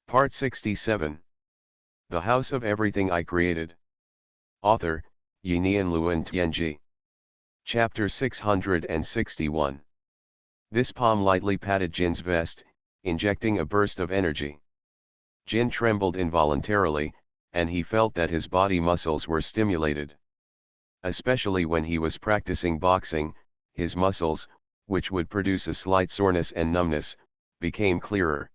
Part 67. The House of Everything I Created. Author, Yinian Luan Tianji. Chapter 661. This palm lightly patted Jin's vest, injecting a burst of energy. Jin trembled involuntarily, and he felt that his body muscles were stimulated. Especially when he was practicing boxing, his muscles, which would produce a slight soreness and numbness, became clearer.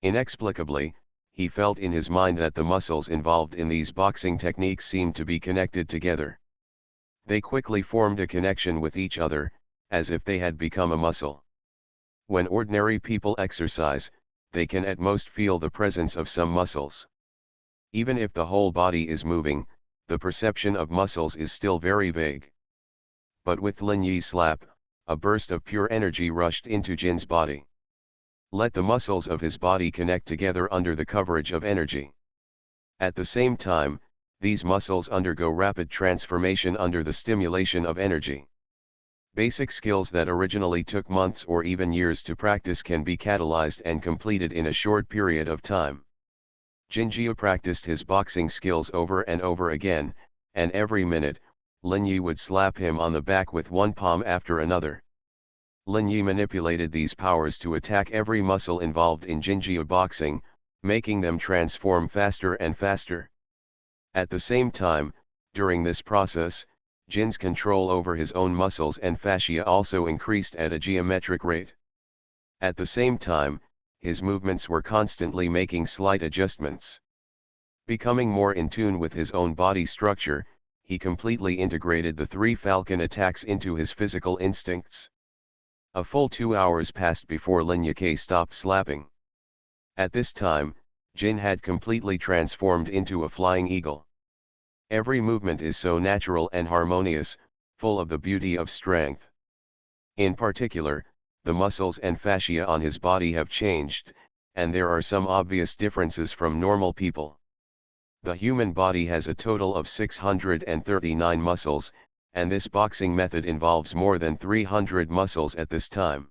Inexplicably, he felt in his mind that the muscles involved in these boxing techniques seemed to be connected together. They quickly formed a connection with each other, as if they had become a muscle. When ordinary people exercise, they can at most feel the presence of some muscles. Even if the whole body is moving, the perception of muscles is still very vague. But with Lin Yi's slap, a burst of pure energy rushed into Jin's body. Let the muscles of his body connect together under the coverage of energy. At the same time, these muscles undergo rapid transformation under the stimulation of energy. Basic skills that originally took months or even years to practice can be catalyzed and completed in a short period of time. Jinjiu practiced his boxing skills over and over again, and every minute, Lin Yi would slap him on the back with one palm after another. Lin Yi manipulated these powers to attack every muscle involved in Jinjiu boxing, making them transform faster and faster. At the same time, during this process, Jin's control over his own muscles and fascia also increased at a geometric rate. At the same time, his movements were constantly making slight adjustments. Becoming more in tune with his own body structure, he completely integrated the three falcon attacks into his physical instincts. A full 2 hours passed before Lin Yike stopped slapping. At this time, Jin had completely transformed into a flying eagle. Every movement is so natural and harmonious, full of the beauty of strength. In particular, the muscles and fascia on his body have changed, and there are some obvious differences from normal people. The human body has a total of 639 muscles, and this boxing method involves more than 300 muscles at this time.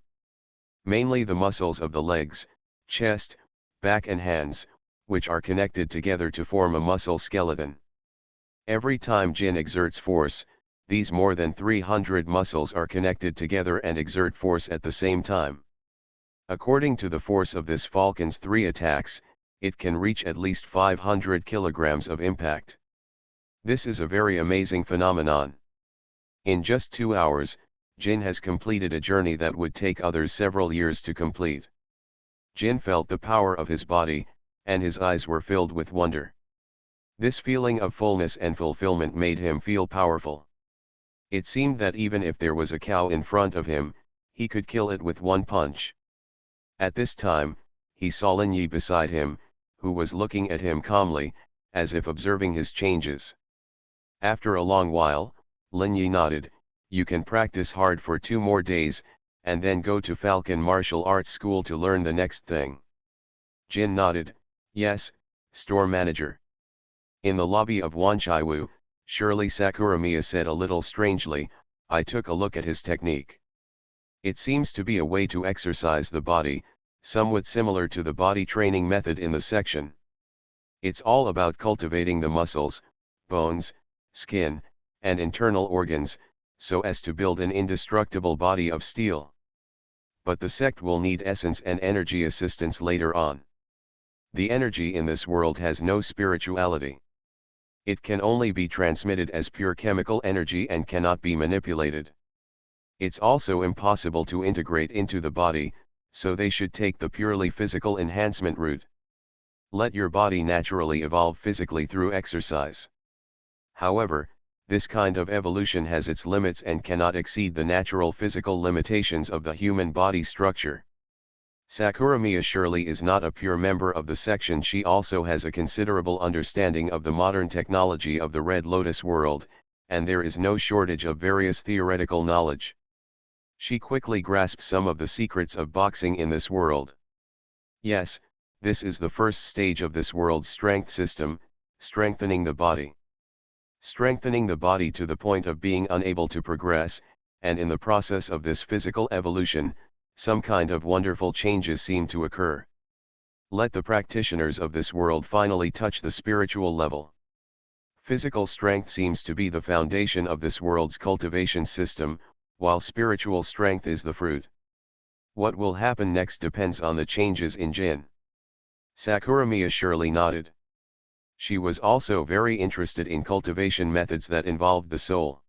Mainly the muscles of the legs, chest, back and hands, which are connected together to form a muscle skeleton. Every time Jin exerts force, these more than 300 muscles are connected together and exert force at the same time. According to the force of this falcon's 3 attacks, it can reach at least 500 kilograms of impact. This is a very amazing phenomenon. In just 2 hours, Jin has completed a journey that would take others several years to complete. Jin felt the power of his body, and his eyes were filled with wonder. This feeling of fullness and fulfillment made him feel powerful. It seemed that even if there was a cow in front of him, he could kill it with one punch. At this time, he saw Lin Yi beside him, who was looking at him calmly, as if observing his changes. After a long while, Lin Yi nodded, "You can practice hard for 2 more days, and then go to Falcon Martial Arts School to learn the next thing." Jin nodded, "Yes, store manager." In the lobby of Wanchaiwu, Shirley Sakuramiya said a little strangely, "I took a look at his technique. It seems to be a way to exercise the body, somewhat similar to the body training method in the section. It's all about cultivating the muscles, bones, skin, and internal organs, so as to build an indestructible body of steel. But the sect will need essence and energy assistance later on. The energy in this world has no spirituality. It can only be transmitted as pure chemical energy and cannot be manipulated. It's also impossible to integrate into the body, so they should take the purely physical enhancement route. Let your body naturally evolve physically through exercise. However, this kind of evolution has its limits and cannot exceed the natural physical limitations of the human body structure." Sakuramiya Shirley is not a pure member of the section. She also has a considerable understanding of the modern technology of the Red Lotus world, and there is no shortage of various theoretical knowledge. She quickly grasps some of the secrets of boxing in this world. Yes, this is the first stage of this world's strength system, strengthening the body. Strengthening the body to the point of being unable to progress, and in the process of this physical evolution, some kind of wonderful changes seem to occur. Let the practitioners of this world finally touch the spiritual level. Physical strength seems to be the foundation of this world's cultivation system, while spiritual strength is the fruit. What will happen next depends on the changes in Jin. Sakuramiya surely nodded. She was also very interested in cultivation methods that involved the soul.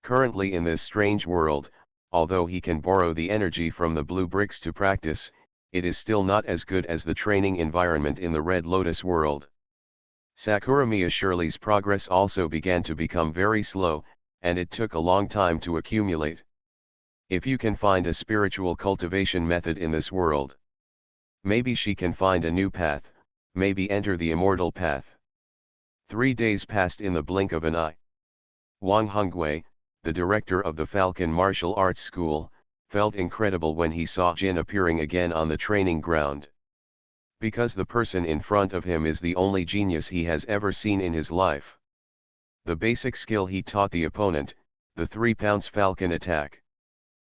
Currently in this strange world, although he can borrow the energy from the blue bricks to practice, it is still not as good as the training environment in the Red Lotus world. Sakuramiya Shirley's progress also began to become very slow, and it took a long time to accumulate. If you can find a spiritual cultivation method in this world, maybe she can find a new path, maybe enter the immortal path. 3 days passed in the blink of an eye. Wang Hongwei, the director of the Falcon Martial Arts School, felt incredible when he saw Jin appearing again on the training ground. Because the person in front of him is the only genius he has ever seen in his life. The basic skill he taught the opponent, the 3-pounds falcon attack.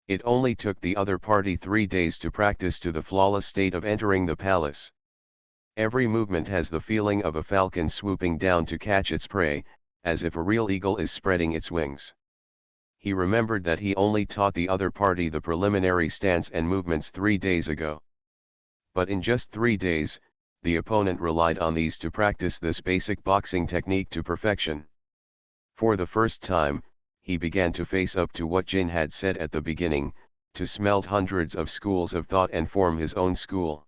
It only took the other party 3 days to practice to the flawless state of entering the palace. Every movement has the feeling of a falcon swooping down to catch its prey, as if a real eagle is spreading its wings. He remembered that he only taught the other party the preliminary stance and movements 3 days ago. But in just 3 days, the opponent relied on these to practice this basic boxing technique to perfection. For the first time, he began to face up to what Jin had said at the beginning, to smelt hundreds of schools of thought and form his own school.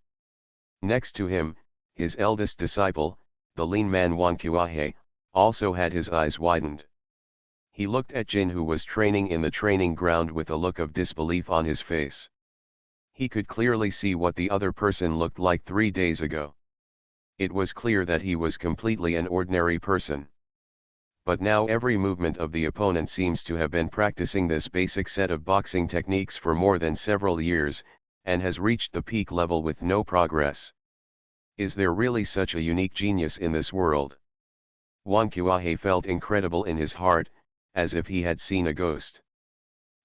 Next to him, his eldest disciple, the lean man Wan Kuahe, also had his eyes widened. He looked at Jin, who was training in the training ground, with a look of disbelief on his face. He could clearly see what the other person looked like 3 days ago. It was clear that he was completely an ordinary person. But now every movement of the opponent seems to have been practicing this basic set of boxing techniques for more than several years, and has reached the peak level with no progress. Is there really such a unique genius in this world? Wang Kuahe felt incredible in his heart, as if he had seen a ghost.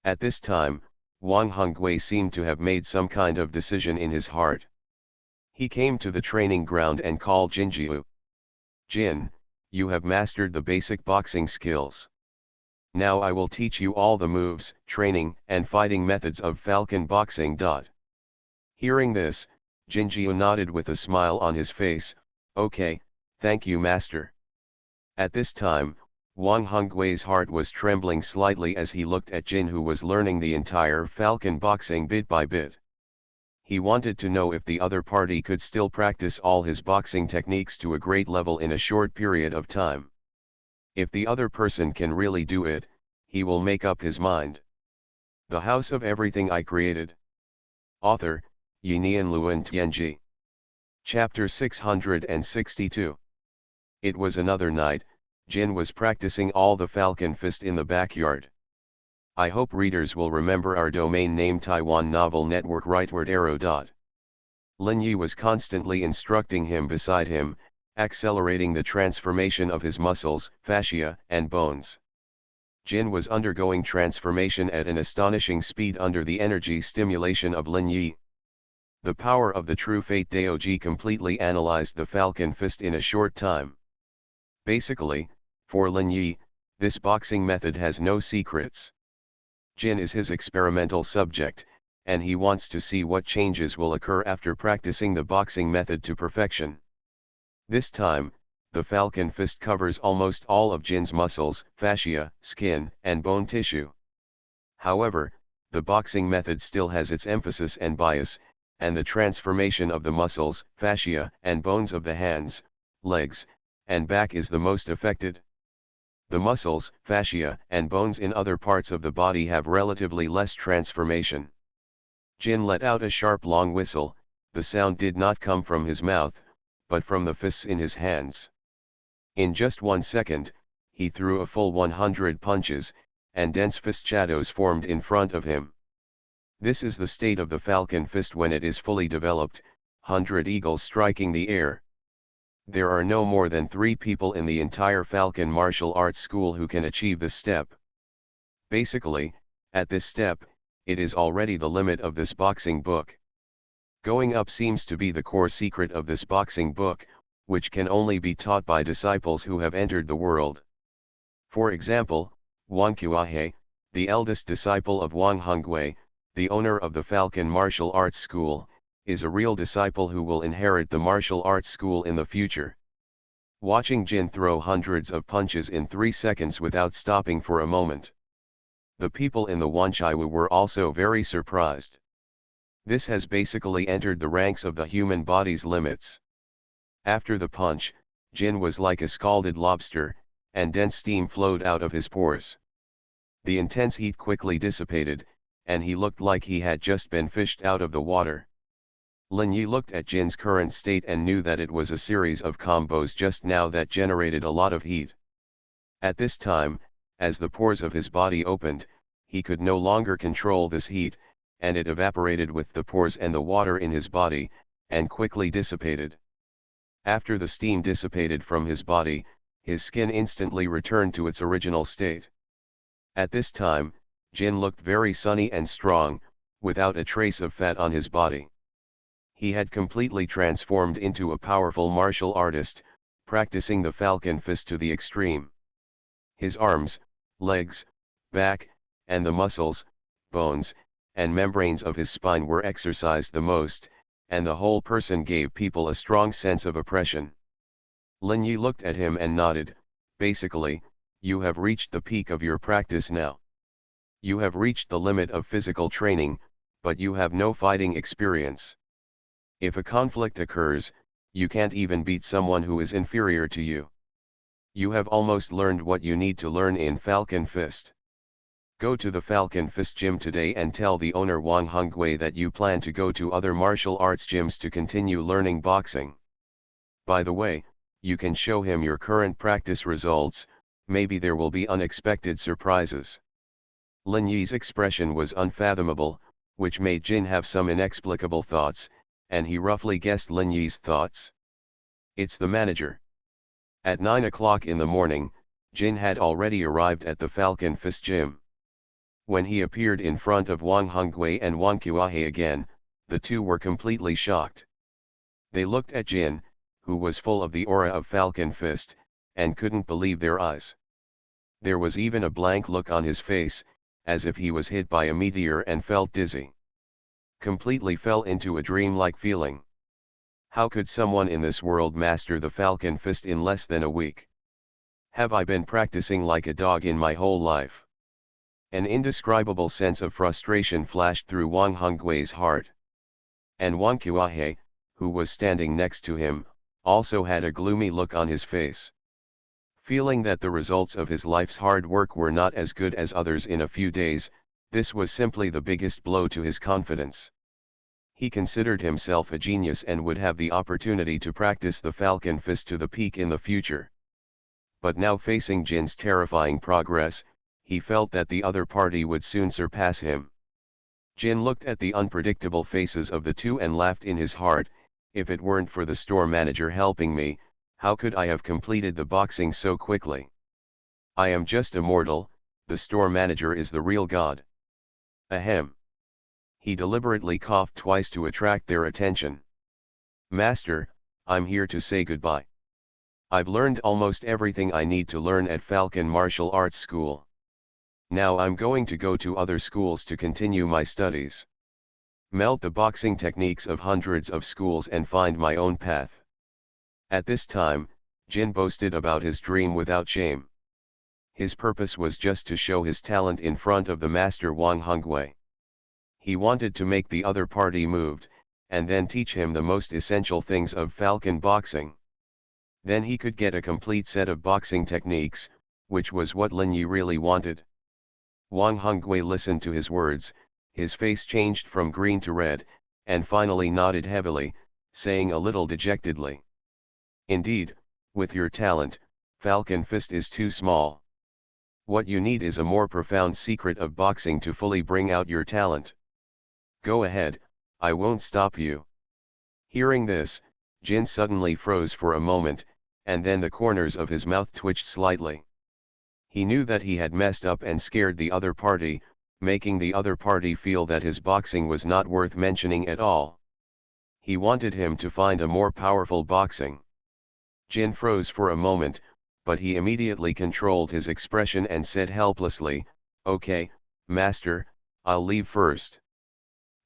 At this time, Wang Hongwei seemed to have made some kind of decision in his heart. He came to the training ground and called Jinjiu. Jin, you have mastered the basic boxing skills. Now I will teach you all the moves, training, and fighting methods of Falcon boxing. Hearing this, Jinjiu nodded with a smile on his face. Okay, thank you, master. At this time, Wang Hongwei's heart was trembling slightly as he looked at Jin, who was learning the entire Falcon boxing bit by bit. He wanted to know if the other party could still practice all his boxing techniques to a great level in a short period of time. If the other person can really do it, he will make up his mind. The House of Everything I Created. Author, Yinian Luan Tianji. Chapter 662. It was another night. Jin was practicing all the Falcon Fist in the backyard. I hope readers will remember our domain name Taiwan Novel Network Rightward Arrow. Lin Yi was constantly instructing him beside him, accelerating the transformation of his muscles, fascia, and bones. Jin was undergoing transformation at an astonishing speed under the energy stimulation of Lin Yi. The power of the true Fate Daoji completely analyzed the Falcon Fist in a short time. Basically, for Lin Yi, this boxing method has no secrets. Jin is his experimental subject, and he wants to see what changes will occur after practicing the boxing method to perfection. This time, the Falcon Fist covers almost all of Jin's muscles, fascia, skin, and bone tissue. However, the boxing method still has its emphasis and bias, and the transformation of the muscles, fascia, and bones of the hands, legs, and back is the most affected. The muscles, fascia, and bones in other parts of the body have relatively less transformation. Jin let out a sharp long whistle. The sound did not come from his mouth, but from the fists in his hands. In just 1 second, he threw a full 100 punches, and dense fist shadows formed in front of him. This is the state of the Falcon Fist when it is fully developed, 100 eagles striking the air. There are no more than 3 people in the entire Falcon Martial Arts School who can achieve this step. Basically, at this step, it is already the limit of this boxing book. Going up seems to be the core secret of this boxing book, which can only be taught by disciples who have entered the world. For example, Wang Qiahe, the eldest disciple of Wang Hongwei, the owner of the Falcon Martial Arts School, is a real disciple who will inherit the martial arts school in the future. Watching Jin throw hundreds of punches in 3 seconds without stopping for a moment. The people in the Wanchaiwu were also very surprised. This has basically entered the ranks of the human body's limits. After the punch, Jin was like a scalded lobster, and dense steam flowed out of his pores. The intense heat quickly dissipated, and he looked like he had just been fished out of the water. Lin Yi looked at Jin's current state and knew that it was a series of combos just now that generated a lot of heat. At this time, as the pores of his body opened, he could no longer control this heat, and it evaporated with the pores and the water in his body, and quickly dissipated. After the steam dissipated from his body, his skin instantly returned to its original state. At this time, Jin looked very sunny and strong, without a trace of fat on his body. He had completely transformed into a powerful martial artist, practicing the Falcon Fist to the extreme. His arms, legs, back, and the muscles, bones, and membranes of his spine were exercised the most, and the whole person gave people a strong sense of oppression. Lin Yi looked at him and nodded. Basically, you have reached the peak of your practice now. You have reached the limit of physical training, but you have no fighting experience. If a conflict occurs, you can't even beat someone who is inferior to you. You have almost learned what you need to learn in Falcon Fist. Go to the Falcon Fist gym today and tell the owner Wang Hongwei that you plan to go to other martial arts gyms to continue learning boxing. By the way, you can show him your current practice results, maybe there will be unexpected surprises. Lin Yi's expression was unfathomable, which made Jin have some inexplicable thoughts, and he roughly guessed Lin Yi's thoughts. It's the manager. At 9 o'clock in the morning, Jin had already arrived at the Falcon Fist gym. When he appeared in front of Wang Hongwei and Wang Qiahe again, the two were completely shocked. They looked at Jin, who was full of the aura of Falcon Fist, and couldn't believe their eyes. There was even a blank look on his face, as if he was hit by a meteor and felt dizzy. Completely fell into a dream-like feeling. How could someone in this world master the Falcon Fist in less than a week? Have I been practicing like a dog in my whole life? An indescribable sense of frustration flashed through Wang Hongwei's heart. And Wang Qiahe, who was standing next to him, also had a gloomy look on his face. Feeling that the results of his life's hard work were not as good as others in a few days, this was simply the biggest blow to his confidence. He considered himself a genius and would have the opportunity to practice the Falcon Fist to the peak in the future. But now facing Jin's terrifying progress, he felt that the other party would soon surpass him. Jin looked at the unpredictable faces of the two and laughed in his heart. If it weren't for the store manager helping me, how could I have completed the boxing so quickly? I am just a mortal, the store manager is the real god. Ahem. He deliberately coughed twice to attract their attention. Master, I'm here to say goodbye. I've learned almost everything I need to learn at Falcon Martial Arts School. Now I'm going to go to other schools to continue my studies. Melt the boxing techniques of hundreds of schools and find my own path. At this time, Jin boasted about his dream without shame. His purpose was just to show his talent in front of the master Wang Hongwei. He wanted to make the other party moved, and then teach him the most essential things of Falcon boxing. Then he could get a complete set of boxing techniques, which was what Lin Yi really wanted. Wang Hongwei listened to his words, his face changed from green to red, and finally nodded heavily, saying a little dejectedly. Indeed, with your talent, Falcon Fist is too small. What you need is a more profound secret of boxing to fully bring out your talent. Go ahead, I won't stop you. Hearing this, Jin suddenly froze for a moment, and then the corners of his mouth twitched slightly. He knew that he had messed up and scared the other party, making the other party feel that his boxing was not worth mentioning at all. He wanted him to find a more powerful boxing. Jin froze for a moment, but he immediately controlled his expression and said helplessly, "Okay, master, I'll leave first."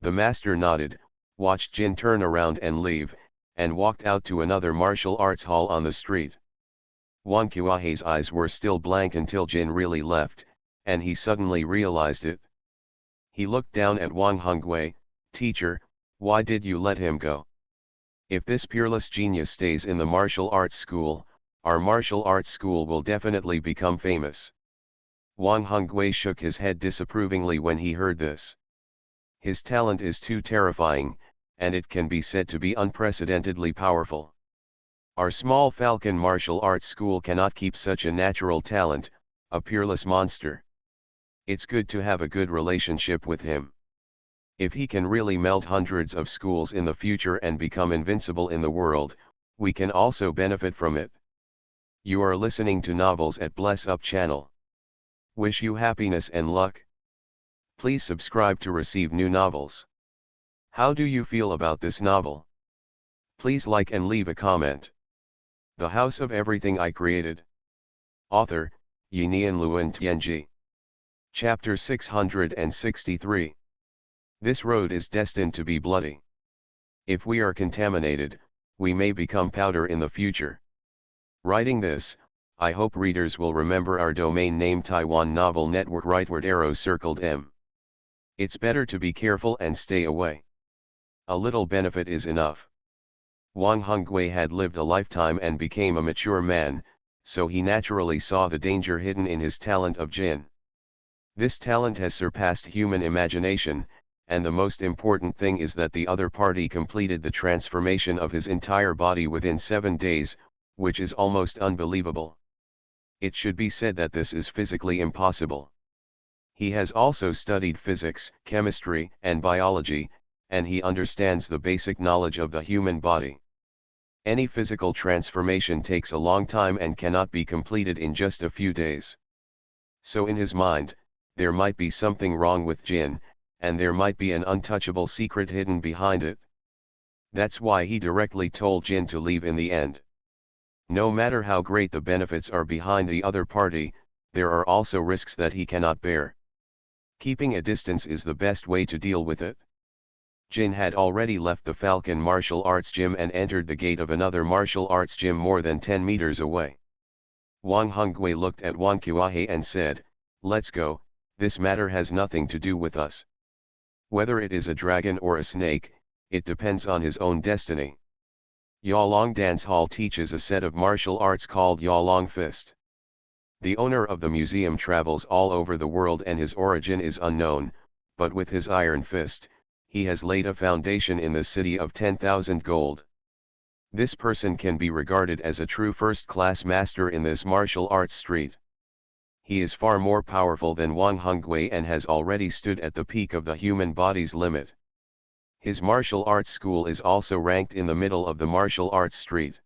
The master nodded, watched Jin turn around and leave, and walked out to another martial arts hall on the street. Wang Kuahe's eyes were still blank until Jin really left, and he suddenly realized it. He looked down at Wang Hongwei. "Teacher, why did you let him go? If this peerless genius stays in the martial arts school, our martial arts school will definitely become famous." Wang Hongwei shook his head disapprovingly when he heard this. His talent is too terrifying, and it can be said to be unprecedentedly powerful. Our small Falcon martial arts school cannot keep such a natural talent, a peerless monster. It's good to have a good relationship with him. If he can really melt hundreds of schools in the future and become invincible in the world, we can also benefit from it. You are listening to Novels at Bless Up channel. Wish you happiness and luck. Please subscribe to receive new novels. How do you feel about this novel? Please like and leave a comment. The House of Everything I Created. Author, Yinian Luan Tianji. Chapter 663. This road is destined to be bloody. If we are contaminated, we may become powder in the future. Writing this, I hope readers will remember our domain name Taiwan Novel Network rightward arrow circled M. It's better to be careful and stay away. A little benefit is enough. Wang Hongwei had lived a lifetime and became a mature man, so he naturally saw the danger hidden in his talent of Jin. This talent has surpassed human imagination, and the most important thing is that the other party completed the transformation of his entire body within 7 days, which is almost unbelievable. It should be said that this is physically impossible. He has also studied physics, chemistry, and biology, and he understands the basic knowledge of the human body. Any physical transformation takes a long time and cannot be completed in just a few days. So in his mind, there might be something wrong with Jin, and there might be an untouchable secret hidden behind it. That's why he directly told Jin to leave in the end. No matter how great the benefits are behind the other party, there are also risks that he cannot bear. Keeping a distance is the best way to deal with it. Jin had already left the Falcon martial arts gym and entered the gate of another martial arts gym more than 10 meters away. Wang Hongwei looked at Wang Kuahe and said, "Let's go, this matter has nothing to do with us. Whether it is a dragon or a snake, it depends on his own destiny." Yalong Dance Hall teaches a set of martial arts called Yalong Fist. The owner of the museum travels all over the world and his origin is unknown, but with his iron fist, he has laid a foundation in the city of 10,000 gold. This person can be regarded as a true first-class master in this martial arts street. He is far more powerful than Wang Hongwei and has already stood at the peak of the human body's limit. His martial arts school is also ranked in the middle of the martial arts street.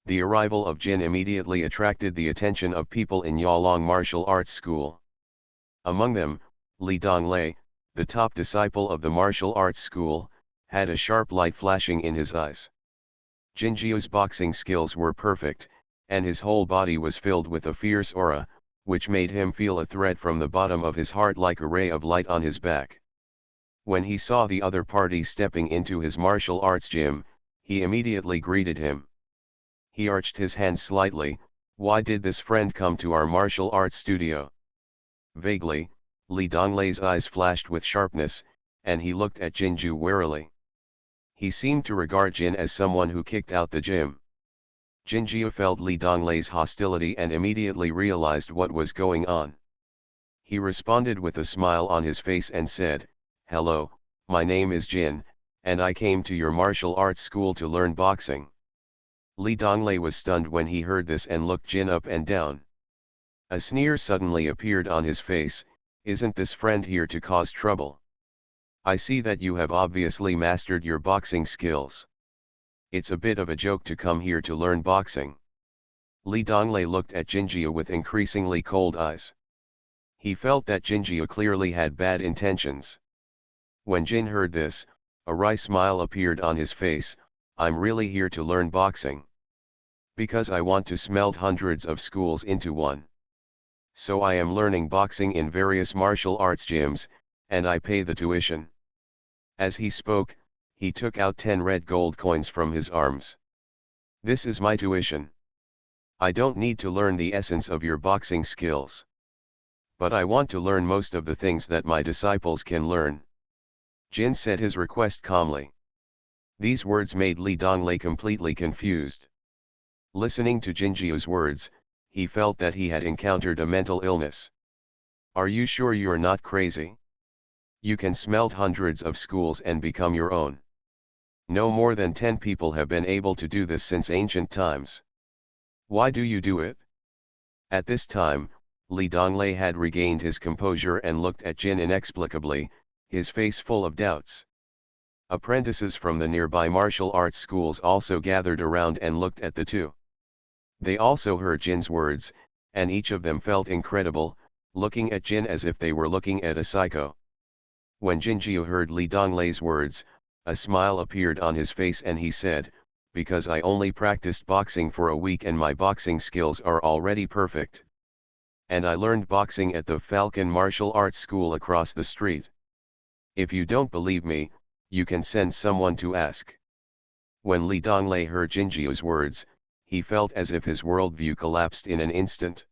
The arrival of Jin immediately attracted the attention of people in Yalong Martial Arts School. Among them, Li Donglei, the top disciple of the martial arts school, had a sharp light flashing in his eyes. Jin Jiu's boxing skills were perfect, and his whole body was filled with a fierce aura, which made him feel a thread from the bottom of his heart like a ray of light on his back. When he saw the other party stepping into his martial arts gym, he immediately greeted him. He arched his hands slightly. "Why did this friend come to our martial arts studio?" Vaguely, Li Donglei's eyes flashed with sharpness, and he looked at Jinju warily. He seemed to regard Jin as someone who kicked out the gym. Jinju felt Li Donglei's hostility and immediately realized what was going on. He responded with a smile on his face and said, "Hello, my name is Jin, and I came to your martial arts school to learn boxing." Li Donglei was stunned when he heard this and looked Jin up and down. A sneer suddenly appeared on his face. "Isn't this friend here to cause trouble? I see that you have obviously mastered your boxing skills. It's a bit of a joke to come here to learn boxing." Li Donglei looked at Jinjiu with increasingly cold eyes. He felt that Jinjiu clearly had bad intentions. When Jin heard this, A wry smile appeared on his face. I'm really here to learn boxing. Because I want to smelt hundreds of schools into one. So I am learning boxing in various martial arts gyms, and I pay the tuition. As he spoke, he took out 10 red gold coins from his arms. This is my tuition. I don't need to learn the essence of your boxing skills. But I want to learn most of the things that my disciples can learn. Jin said his request calmly. These words made Li Donglei completely confused. Listening to Jinjiu's words, he felt that he had encountered a mental illness. Are you sure you're not crazy? You can smelt hundreds of schools and become your own. No more than 10 people have been able to do this since ancient times. Why do you do it? At this time, Li Donglei had regained his composure and looked at Jin inexplicably, his face full of doubts. Apprentices from the nearby martial arts schools also gathered around and looked at the two. They also heard Jin's words, and each of them felt incredible, looking at Jin as if they were looking at a psycho. When Jinjiu heard Li Donglei's words, a smile appeared on his face and he said, because I only practiced boxing for a week and my boxing skills are already perfect. And I learned boxing at the Falcon Martial Arts School across the street. If you don't believe me, you can send someone to ask. When Li Donglei heard Jinjiu's words, he felt as if his worldview collapsed in an instant.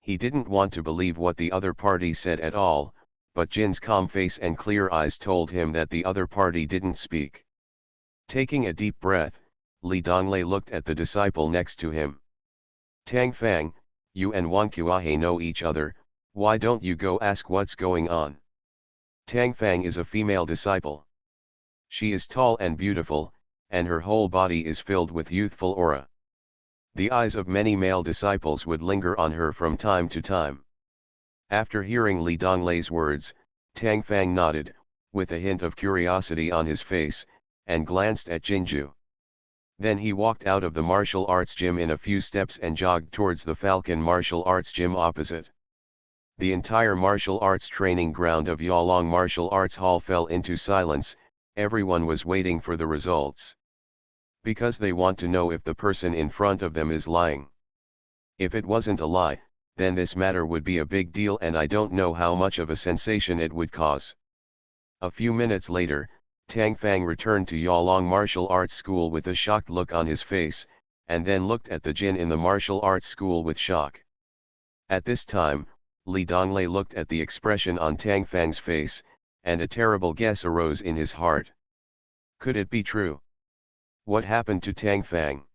He didn't want to believe what the other party said at all, but Jin's calm face and clear eyes told him that the other party didn't speak. Taking a deep breath, Li Donglei looked at the disciple next to him. Tang Fang, you and Wang Kuahe know each other, why don't you go ask what's going on? Tang Fang is a female disciple. She is tall and beautiful, and her whole body is filled with youthful aura. The eyes of many male disciples would linger on her from time to time. After hearing Li Donglei's words, Tang Fang nodded, with a hint of curiosity on his face, and glanced at Jinju. Then he walked out of the martial arts gym in a few steps and jogged towards the Falcon Martial Arts Gym opposite. The entire martial arts training ground of Yalong Martial Arts Hall fell into silence. Everyone was waiting for the results. Because they want to know if the person in front of them is lying. If it wasn't a lie, then this matter would be a big deal and I don't know how much of a sensation it would cause. A few minutes later, Tang Fang returned to Yalong Martial Arts School with a shocked look on his face, and then looked at the Jin in the martial arts school with shock. At this time, Li Donglei looked at the expression on Tang Fang's face, and a terrible guess arose in his heart. Could it be true? What happened to Tang Fang?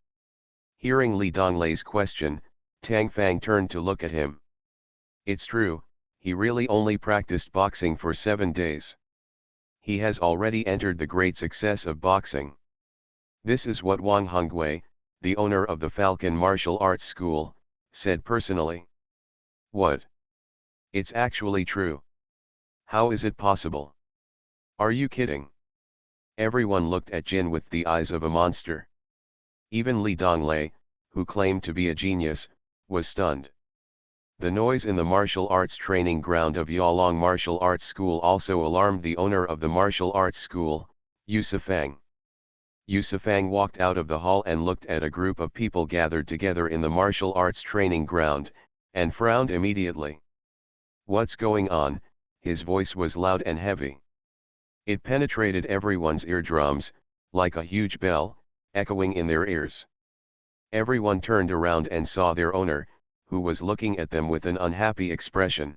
Hearing Li Donglei's question, Tang Fang turned to look at him. It's true, he really only practiced boxing for 7 days. He has already entered the great success of boxing. This is what Wang Hongwei, the owner of the Falcon Martial Arts School, said personally. What? It's actually true. How is it possible? Are you kidding? Everyone looked at Jin with the eyes of a monster. Even Li Donglei, who claimed to be a genius, was stunned. The noise in the martial arts training ground of Yalong Martial Arts School also alarmed the owner of the martial arts school, Yusufang. Yusufang walked out of the hall and looked at a group of people gathered together in the martial arts training ground, and frowned immediately. What's going on? His voice was loud and heavy. It penetrated everyone's eardrums, like a huge bell, echoing in their ears. Everyone turned around and saw their owner, who was looking at them with an unhappy expression.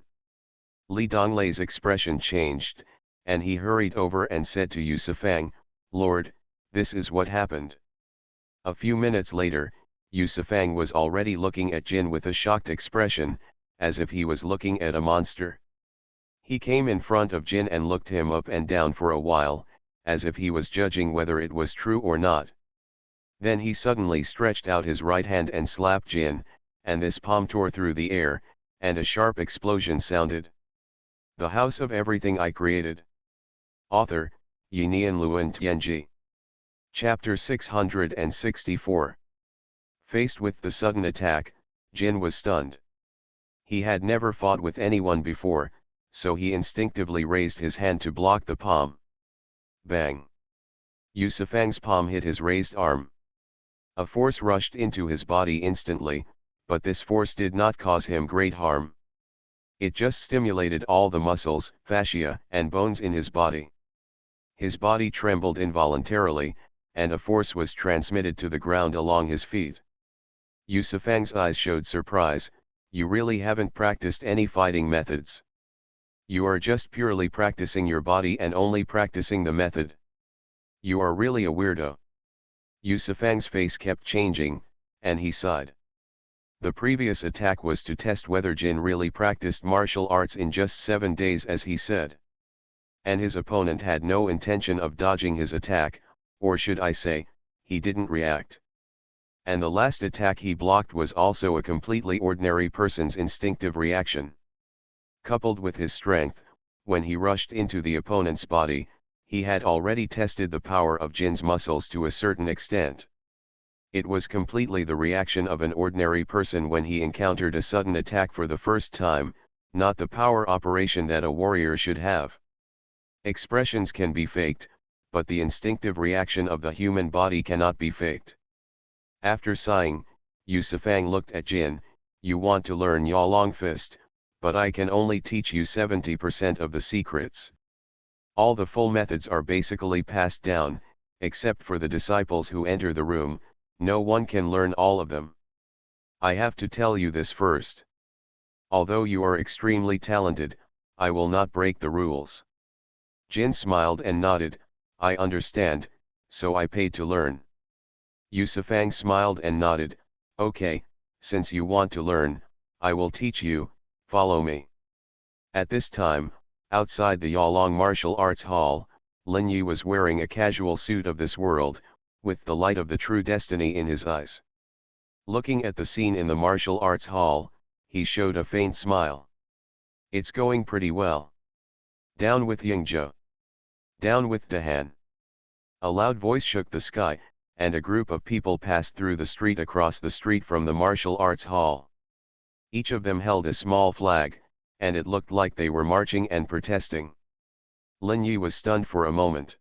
Li Donglei's expression changed, and he hurried over and said to Yusufang, Lord, this is what happened. A few minutes later, Yusufang was already looking at Jin with a shocked expression, as if he was looking at a monster. He came in front of Jin and looked him up and down for a while, as if he was judging whether it was true or not. Then he suddenly stretched out his right hand and slapped Jin, and this palm tore through the air, and a sharp explosion sounded. The House of Everything I Created. Author, Yinian Luan Tianji. Chapter 664. Faced with the sudden attack, Jin was stunned. He had never fought with anyone before, so he instinctively raised his hand to block the palm. Bang! Yusufang's palm hit his raised arm. A force rushed into his body instantly, but this force did not cause him great harm. It just stimulated all the muscles, fascia, and bones in his body. His body trembled involuntarily, and a force was transmitted to the ground along his feet. Yusufang's eyes showed surprise. You really haven't practiced any fighting methods. You are just purely practicing your body and only practicing the method. You are really a weirdo. Yusufang's face kept changing, and he sighed. The previous attack was to test whether Jin really practiced martial arts in just 7 days as he said. And his opponent had no intention of dodging his attack, or should I say, he didn't react. And the last attack he blocked was also a completely ordinary person's instinctive reaction. Coupled with his strength, when he rushed into the opponent's body, he had already tested the power of Jin's muscles to a certain extent. It was completely the reaction of an ordinary person when he encountered a sudden attack for the first time, not the power operation that a warrior should have. Expressions can be faked, but the instinctive reaction of the human body cannot be faked. After sighing, Yusufang looked at Jin. You want to learn Yalong Fist, but I can only teach you 70% of the secrets. All the full methods are basically passed down, except for the disciples who enter the room. No one can learn all of them. I have to tell you this first. Although you are extremely talented, I will not break the rules. Jin smiled and nodded. I understand, so I paid to learn. Yusufang smiled and nodded. Okay, since you want to learn, I will teach you, follow me. At this time, outside the Yalong Martial Arts Hall, Lin Yi was wearing a casual suit of this world, with the light of the true destiny in his eyes. Looking at the scene in the martial arts hall, he showed a faint smile. It's going pretty well. Down with Yingzhou. Down with Dahan. A loud voice shook the sky, and a group of people passed through the street across the street from the martial arts hall. Each of them held a small flag, and it looked like they were marching and protesting. Lin Yi was stunned for a moment.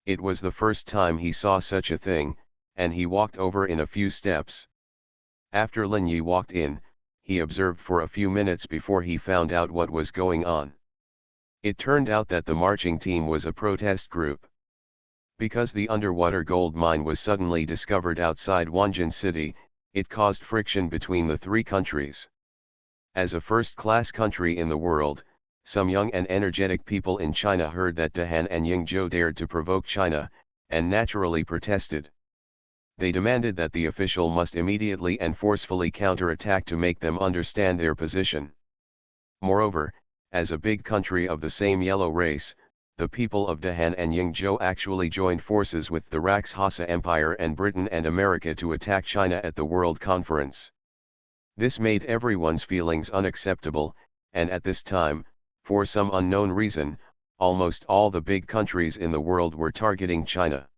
It was the first time he saw such a thing, and he walked over in a few steps. After Lin Yi walked in, he observed for a few minutes before he found out what was going on. It turned out that the marching team was a protest group. Because the underwater gold mine was suddenly discovered outside Wanjin City, it caused friction between the three countries. As a first-class country in the world, some young and energetic people in China heard that Dahan and Yingzhou dared to provoke China, and naturally protested. They demanded that the official must immediately and forcefully counterattack to make them understand their position. Moreover, as a big country of the same yellow race, the people of Dahan and Yingzhou actually joined forces with the Rakshasa Empire and Britain and America to attack China at the World Conference. This made everyone's feelings unacceptable, and at this time, for some unknown reason, almost all the big countries in the world were targeting China.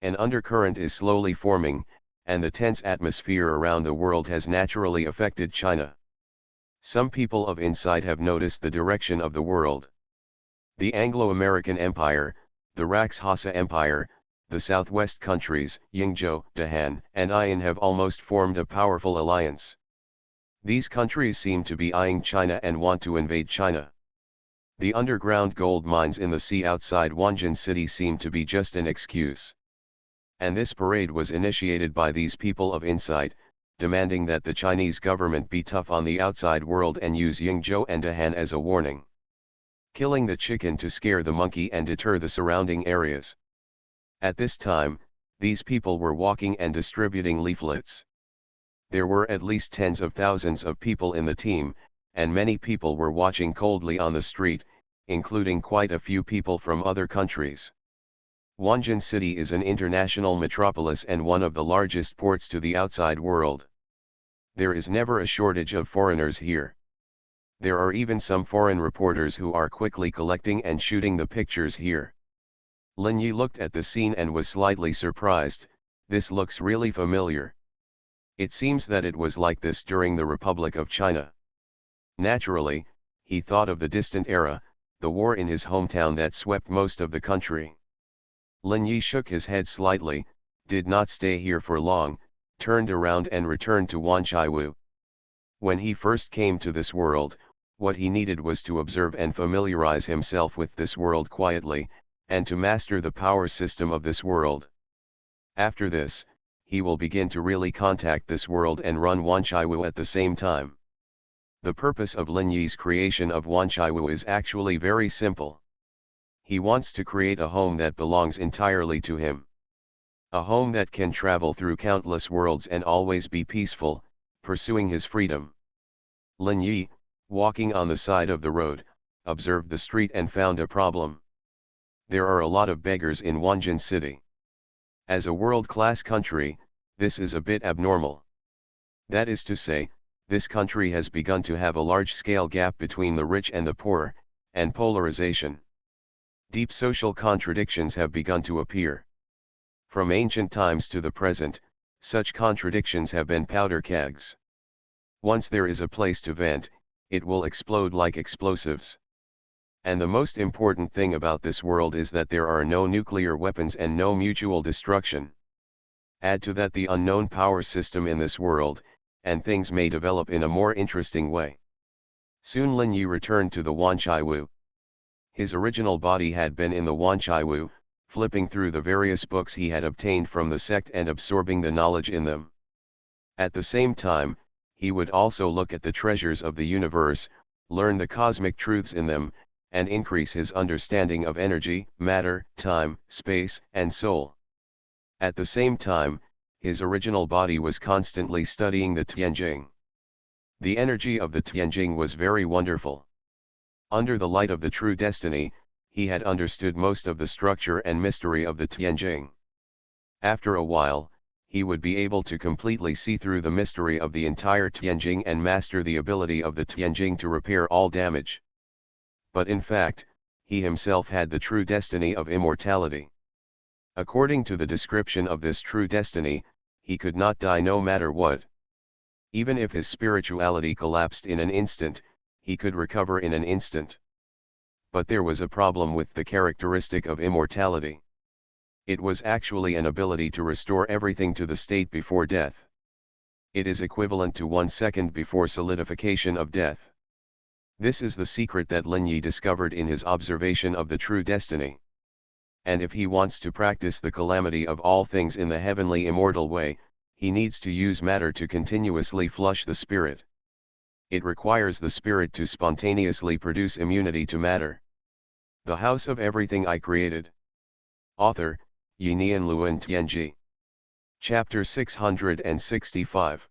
An undercurrent is slowly forming, and the tense atmosphere around the world has naturally affected China. Some people of insight have noticed the direction of the world. The Anglo-American Empire, the Rakshasa Empire, the southwest countries, Yingzhou, Dahan, and Ayan have almost formed a powerful alliance. These countries seem to be eyeing China and want to invade China. The underground gold mines in the sea outside Wanjin City seem to be just an excuse. And this parade was initiated by these people of insight, demanding that the Chinese government be tough on the outside world and use Yingzhou and Dahan as a warning. Killing the chicken to scare the monkey and deter the surrounding areas. At this time, these people were walking and distributing leaflets. There were at least tens of thousands of people in the team, and many people were watching coldly on the street, including quite a few people from other countries. Wanjin City is an international metropolis and one of the largest ports to the outside world. There is never a shortage of foreigners here. There are even some foreign reporters who are quickly collecting and shooting the pictures here. Lin Yi looked at the scene and was slightly surprised. This looks really familiar. It seems that it was like this during the Republic of China. Naturally, he thought of the distant era, the war in his hometown that swept most of the country. Lin Yi shook his head slightly, did not stay here for long, turned around and returned to Wanchaiwu. When he first came to this world, what he needed was to observe and familiarize himself with this world quietly, and to master the power system of this world. After this, he will begin to really contact this world and run Wanchaiwu at the same time. The purpose of Lin Yi's creation of Wanchaiwu is actually very simple. He wants to create a home that belongs entirely to him. A home that can travel through countless worlds and always be peaceful, pursuing his freedom. Lin Yi, walking on the side of the road, observed the street and found a problem. There are a lot of beggars in Wanjin city. As a world-class country, this is a bit abnormal. That is to say, this country has begun to have a large-scale gap between the rich and the poor, and polarization. Deep social contradictions have begun to appear. From ancient times to the present, such contradictions have been powder kegs. Once there is a place to vent, it will explode like explosives. And the most important thing about this world is that there are no nuclear weapons and no mutual destruction. Add to that the unknown power system in this world, and things may develop in a more interesting way. Soon Lin Yi returned to the Wanchaiwu. His original body had been in the Wanchaiwu, flipping through the various books he had obtained from the sect and absorbing the knowledge in them. At the same time, he would also look at the treasures of the universe, learn the cosmic truths in them, and increase his understanding of energy, matter, time, space, and soul. At the same time, his original body was constantly studying the Tianjing. The energy of the Tianjing was very wonderful. Under the light of the true destiny, he had understood most of the structure and mystery of the Tianjing. After a while, he would be able to completely see through the mystery of the entire Tianjing and master the ability of the Tianjing to repair all damage. But in fact, he himself had the true destiny of immortality. According to the description of this true destiny, he could not die no matter what. Even if his spirituality collapsed in an instant, he could recover in an instant. But there was a problem with the characteristic of immortality. It was actually an ability to restore everything to the state before death. It is equivalent to 1 second before solidification of death. This is the secret that Lin Yi discovered in his observation of the true destiny. And if he wants to practice the calamity of all things in the heavenly immortal way, he needs to use matter to continuously flush the spirit. It requires the spirit to spontaneously produce immunity to matter. The House of Everything I Created. Author, Yinian Luan Tianji. Chapter 665.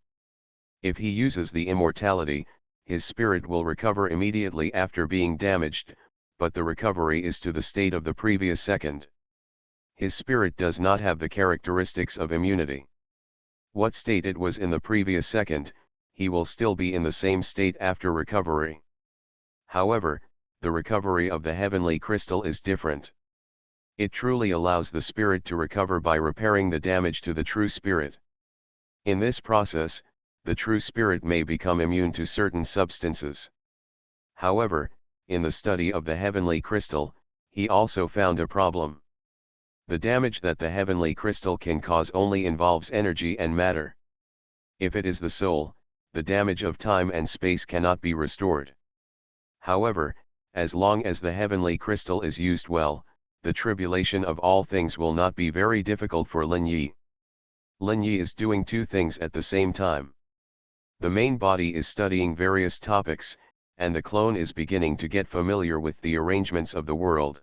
If he uses the immortality, his spirit will recover immediately after being damaged, but the recovery is to the state of the previous second. His spirit does not have the characteristics of immunity. What state it was in the previous second, he will still be in the same state after recovery. However, the recovery of the heavenly crystal is different. It truly allows the spirit to recover by repairing the damage to the true spirit. In this process, the true spirit may become immune to certain substances. However, in the study of the heavenly crystal, he also found a problem. The damage that the heavenly crystal can cause only involves energy and matter. If it is the soul, the damage of time and space cannot be restored. However, as long as the heavenly crystal is used well, the tribulation of all things will not be very difficult for Lin Yi. Lin Yi is doing two things at the same time. The main body is studying various topics, and the clone is beginning to get familiar with the arrangements of the world.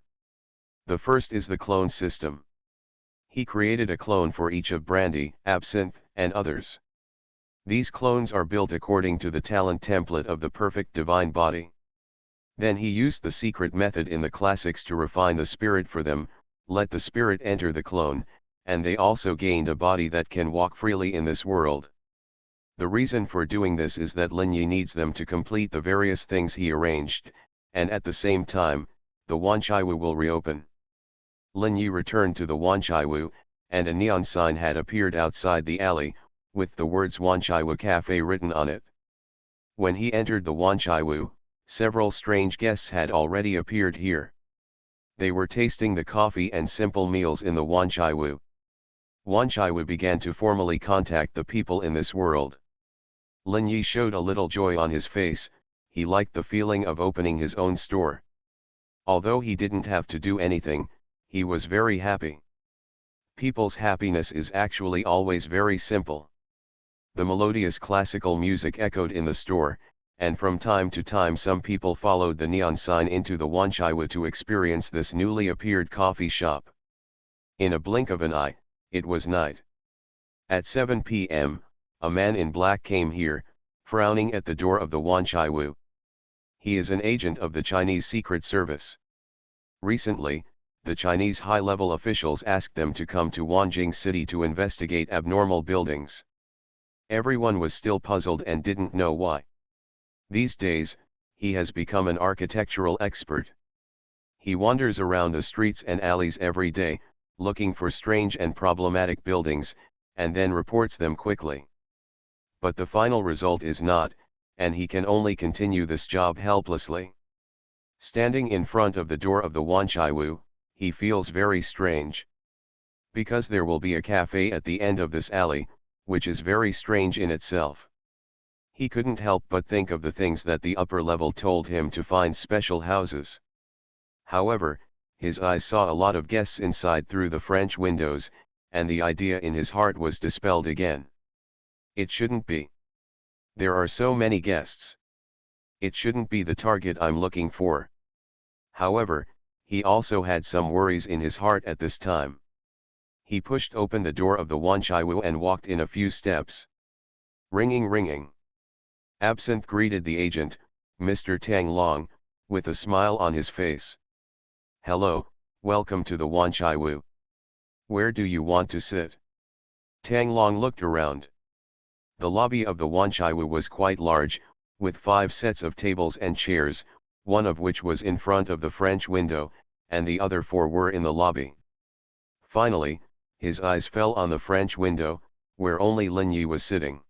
The first is the clone system. He created a clone for each of brandy, absinthe, and others. These clones are built according to the talent template of the perfect divine body. Then he used the secret method in the classics to refine the spirit for them, let the spirit enter the clone, and they also gained a body that can walk freely in this world. The reason for doing this is that Lin Yi needs them to complete the various things he arranged, and at the same time, the Wanchaiwu will reopen. Lin Yi returned to the Wanchaiwu, and a neon sign had appeared outside the alley, with the words Wanchaiwu Cafe written on it. When he entered the Wanchaiwu, several strange guests had already appeared here. They were tasting the coffee and simple meals in the Wanchaiwu. Wanchaiwu began to formally contact the people in this world. Lin Yi showed a little joy on his face. He liked the feeling of opening his own store. Although he didn't have to do anything, he was very happy. People's happiness is actually always very simple. The melodious classical music echoed in the store, and from time to time some people followed the neon sign into the Wanchaiwu to experience this newly appeared coffee shop. In a blink of an eye, it was night. At 7 p.m., a man in black came here, frowning at the door of the Wanchaiwu. He is an agent of the Chinese Secret Service. Recently, the Chinese high-level officials asked them to come to Wanjing City to investigate abnormal buildings. Everyone was still puzzled and didn't know why. These days, he has become an architectural expert. He wanders around the streets and alleys every day, looking for strange and problematic buildings, and then reports them quickly. But the final result is not, and he can only continue this job helplessly. Standing in front of the door of the Wanchaiwu, he feels very strange. Because there will be a cafe at the end of this alley, which is very strange in itself. He couldn't help but think of the things that the upper level told him to find special houses. However, his eyes saw a lot of guests inside through the French windows, and the idea in his heart was dispelled again. It shouldn't be. There are so many guests. It shouldn't be the target I'm looking for. However, he also had some worries in his heart at this time. He pushed open the door of the Wanchaiwu and walked in a few steps. Ringing, ringing. Absinthe greeted the agent, Mr. Tang Long, with a smile on his face. Hello, welcome to the Wanchaiwu. Where do you want to sit? Tang Long looked around. The lobby of the Wanchaiwu was quite large, with 5 sets of tables and chairs, one of which was in front of the French window, and the other 4 were in the lobby. Finally, his eyes fell on the French window, where only Lin Yi was sitting.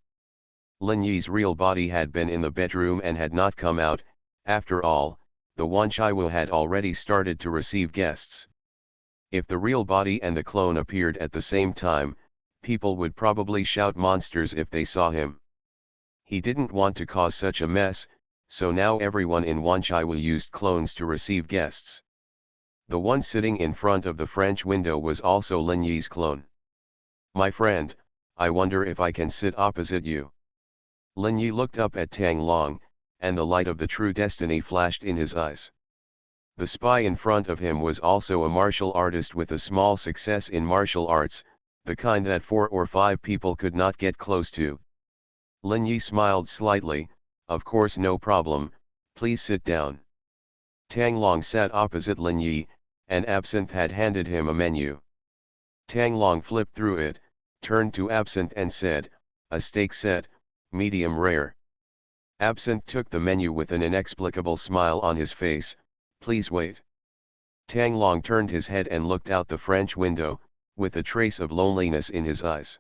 Lin Yi's real body had been in the bedroom and had not come out. After all, the Wanchaiwu had already started to receive guests. If the real body and the clone appeared at the same time, people would probably shout monsters if they saw him. He didn't want to cause such a mess, so now everyone in Wanchaiwu used clones to receive guests. The one sitting in front of the French window was also Lin Yi's clone. My friend, I wonder if I can sit opposite you. Lin Yi looked up at Tang Long, and the light of the true destiny flashed in his eyes. The spy in front of him was also a martial artist with a small success in martial arts, the kind that 4 or 5 people could not get close to. Lin Yi smiled slightly. Of course, no problem, please sit down. Tang Long sat opposite Lin Yi, and Absinthe had handed him a menu. Tang Long flipped through it, turned to Absinthe and said, a steak set, medium rare. Absinthe took the menu with an inexplicable smile on his face. Please wait. Tang Long turned his head and looked out the French window, with a trace of loneliness in his eyes.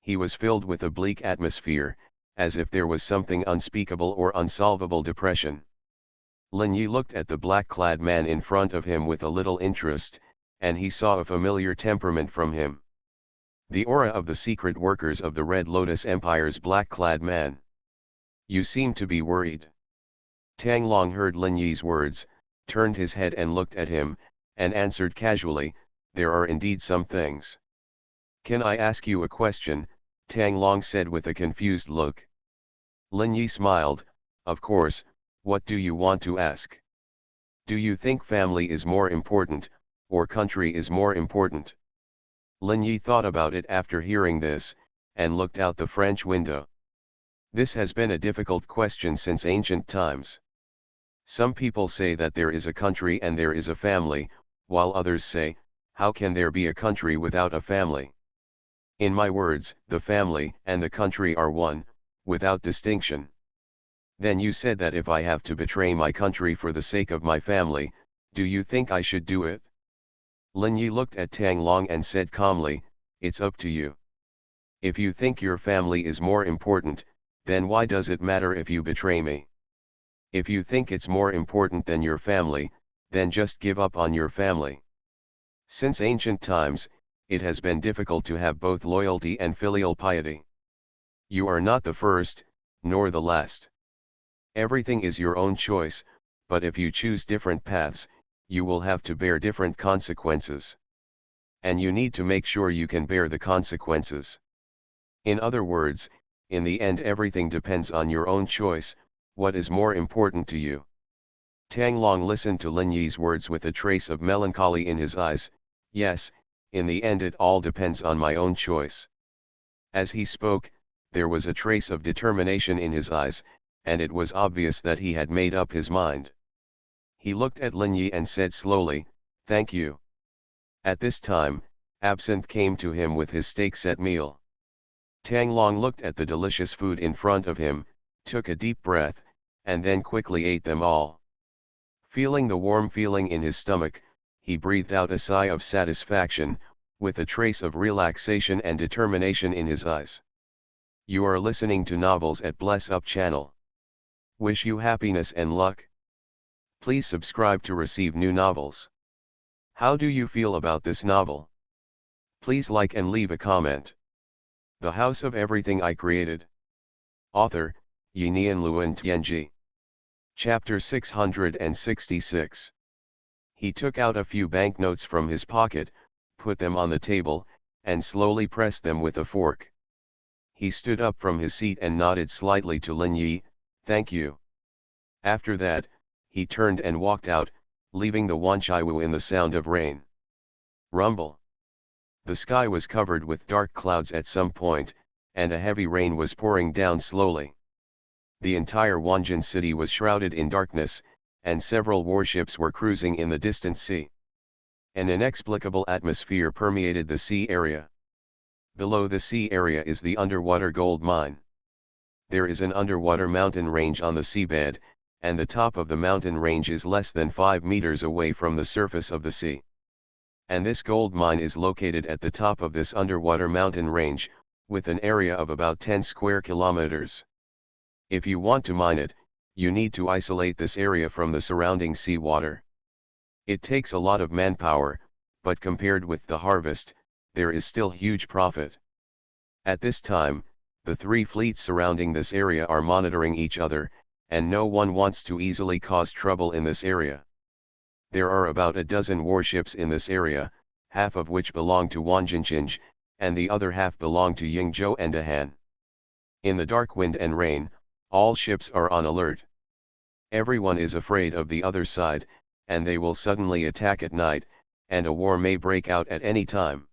He was filled with a bleak atmosphere, as if there was something unspeakable or unsolvable depression. Lin Yi looked at the black-clad man in front of him with a little interest, and he saw a familiar temperament from him. The aura of the secret workers of the Red Lotus Empire's black-clad man. You seem to be worried. Tang Long heard Lin Yi's words, turned his head and looked at him, and answered casually, there are indeed some things. Can I ask you a question? Tang Long said with a confused look. Lin Yi smiled, of course, what do you want to ask? Do you think family is more important, or country is more important? Lin Yi thought about it after hearing this, and looked out the French window. This has been a difficult question since ancient times. Some people say that there is a country and there is a family, while others say, how can there be a country without a family? In my words, the family and the country are one, without distinction. Then you said that if I have to betray my country for the sake of my family, do you think I should do it? Lin Yi looked at Tang Long and said calmly, it's up to you. If you think your family is more important, then why does it matter if you betray me? If you think it's more important than your family, then just give up on your family. Since ancient times, it has been difficult to have both loyalty and filial piety. You are not the first, nor the last. Everything is your own choice, but if you choose different paths, you will have to bear different consequences. And you need to make sure you can bear the consequences. In other words, in the end everything depends on your own choice, what is more important to you. Tang Long listened to Lin Yi's words with a trace of melancholy in his eyes. Yes, in the end it all depends on my own choice. As he spoke, there was a trace of determination in his eyes, and it was obvious that he had made up his mind. He looked at Lin Yi and said slowly, "Thank you." At this time, Absinthe came to him with his steak-set meal. Tang Long looked at the delicious food in front of him, took a deep breath, and then quickly ate them all. Feeling the warm feeling in his stomach, he breathed out a sigh of satisfaction, with a trace of relaxation and determination in his eyes. You are listening to Novels at Bless Up channel. Wish you happiness and luck. Please subscribe to receive new novels. How do you feel about this novel? Please like and leave a comment. The House of Everything I Created. Author, Yinian Luan Tianji. Chapter 666. He took out a few banknotes from his pocket, put them on the table, and slowly pressed them with a fork. He stood up from his seat and nodded slightly to Lin Yi, "Thank you." After that, he turned and walked out, leaving the Wanchaiwu in the sound of rain. Rumble. The sky was covered with dark clouds at some point, and a heavy rain was pouring down slowly. The entire Wanjin city was shrouded in darkness, and several warships were cruising in the distant sea. An inexplicable atmosphere permeated the sea area. Below the sea area is the underwater gold mine. There is an underwater mountain range on the seabed, and the top of the mountain range is less than 5 meters away from the surface of the sea. And this gold mine is located at the top of this underwater mountain range, with an area of about 10 square kilometers. If you want to mine it, you need to isolate this area from the surrounding seawater. It takes a lot of manpower, but compared with the harvest, there is still huge profit. At this time, the 3 fleets surrounding this area are monitoring each other, and no one wants to easily cause trouble in this area. There are about a dozen warships in this area, half of which belong to Wanjinchinj, and the other half belong to Yingzhou and Dahan. In the dark wind and rain, all ships are on alert. Everyone is afraid of the other side, and they will suddenly attack at night, and a war may break out at any time.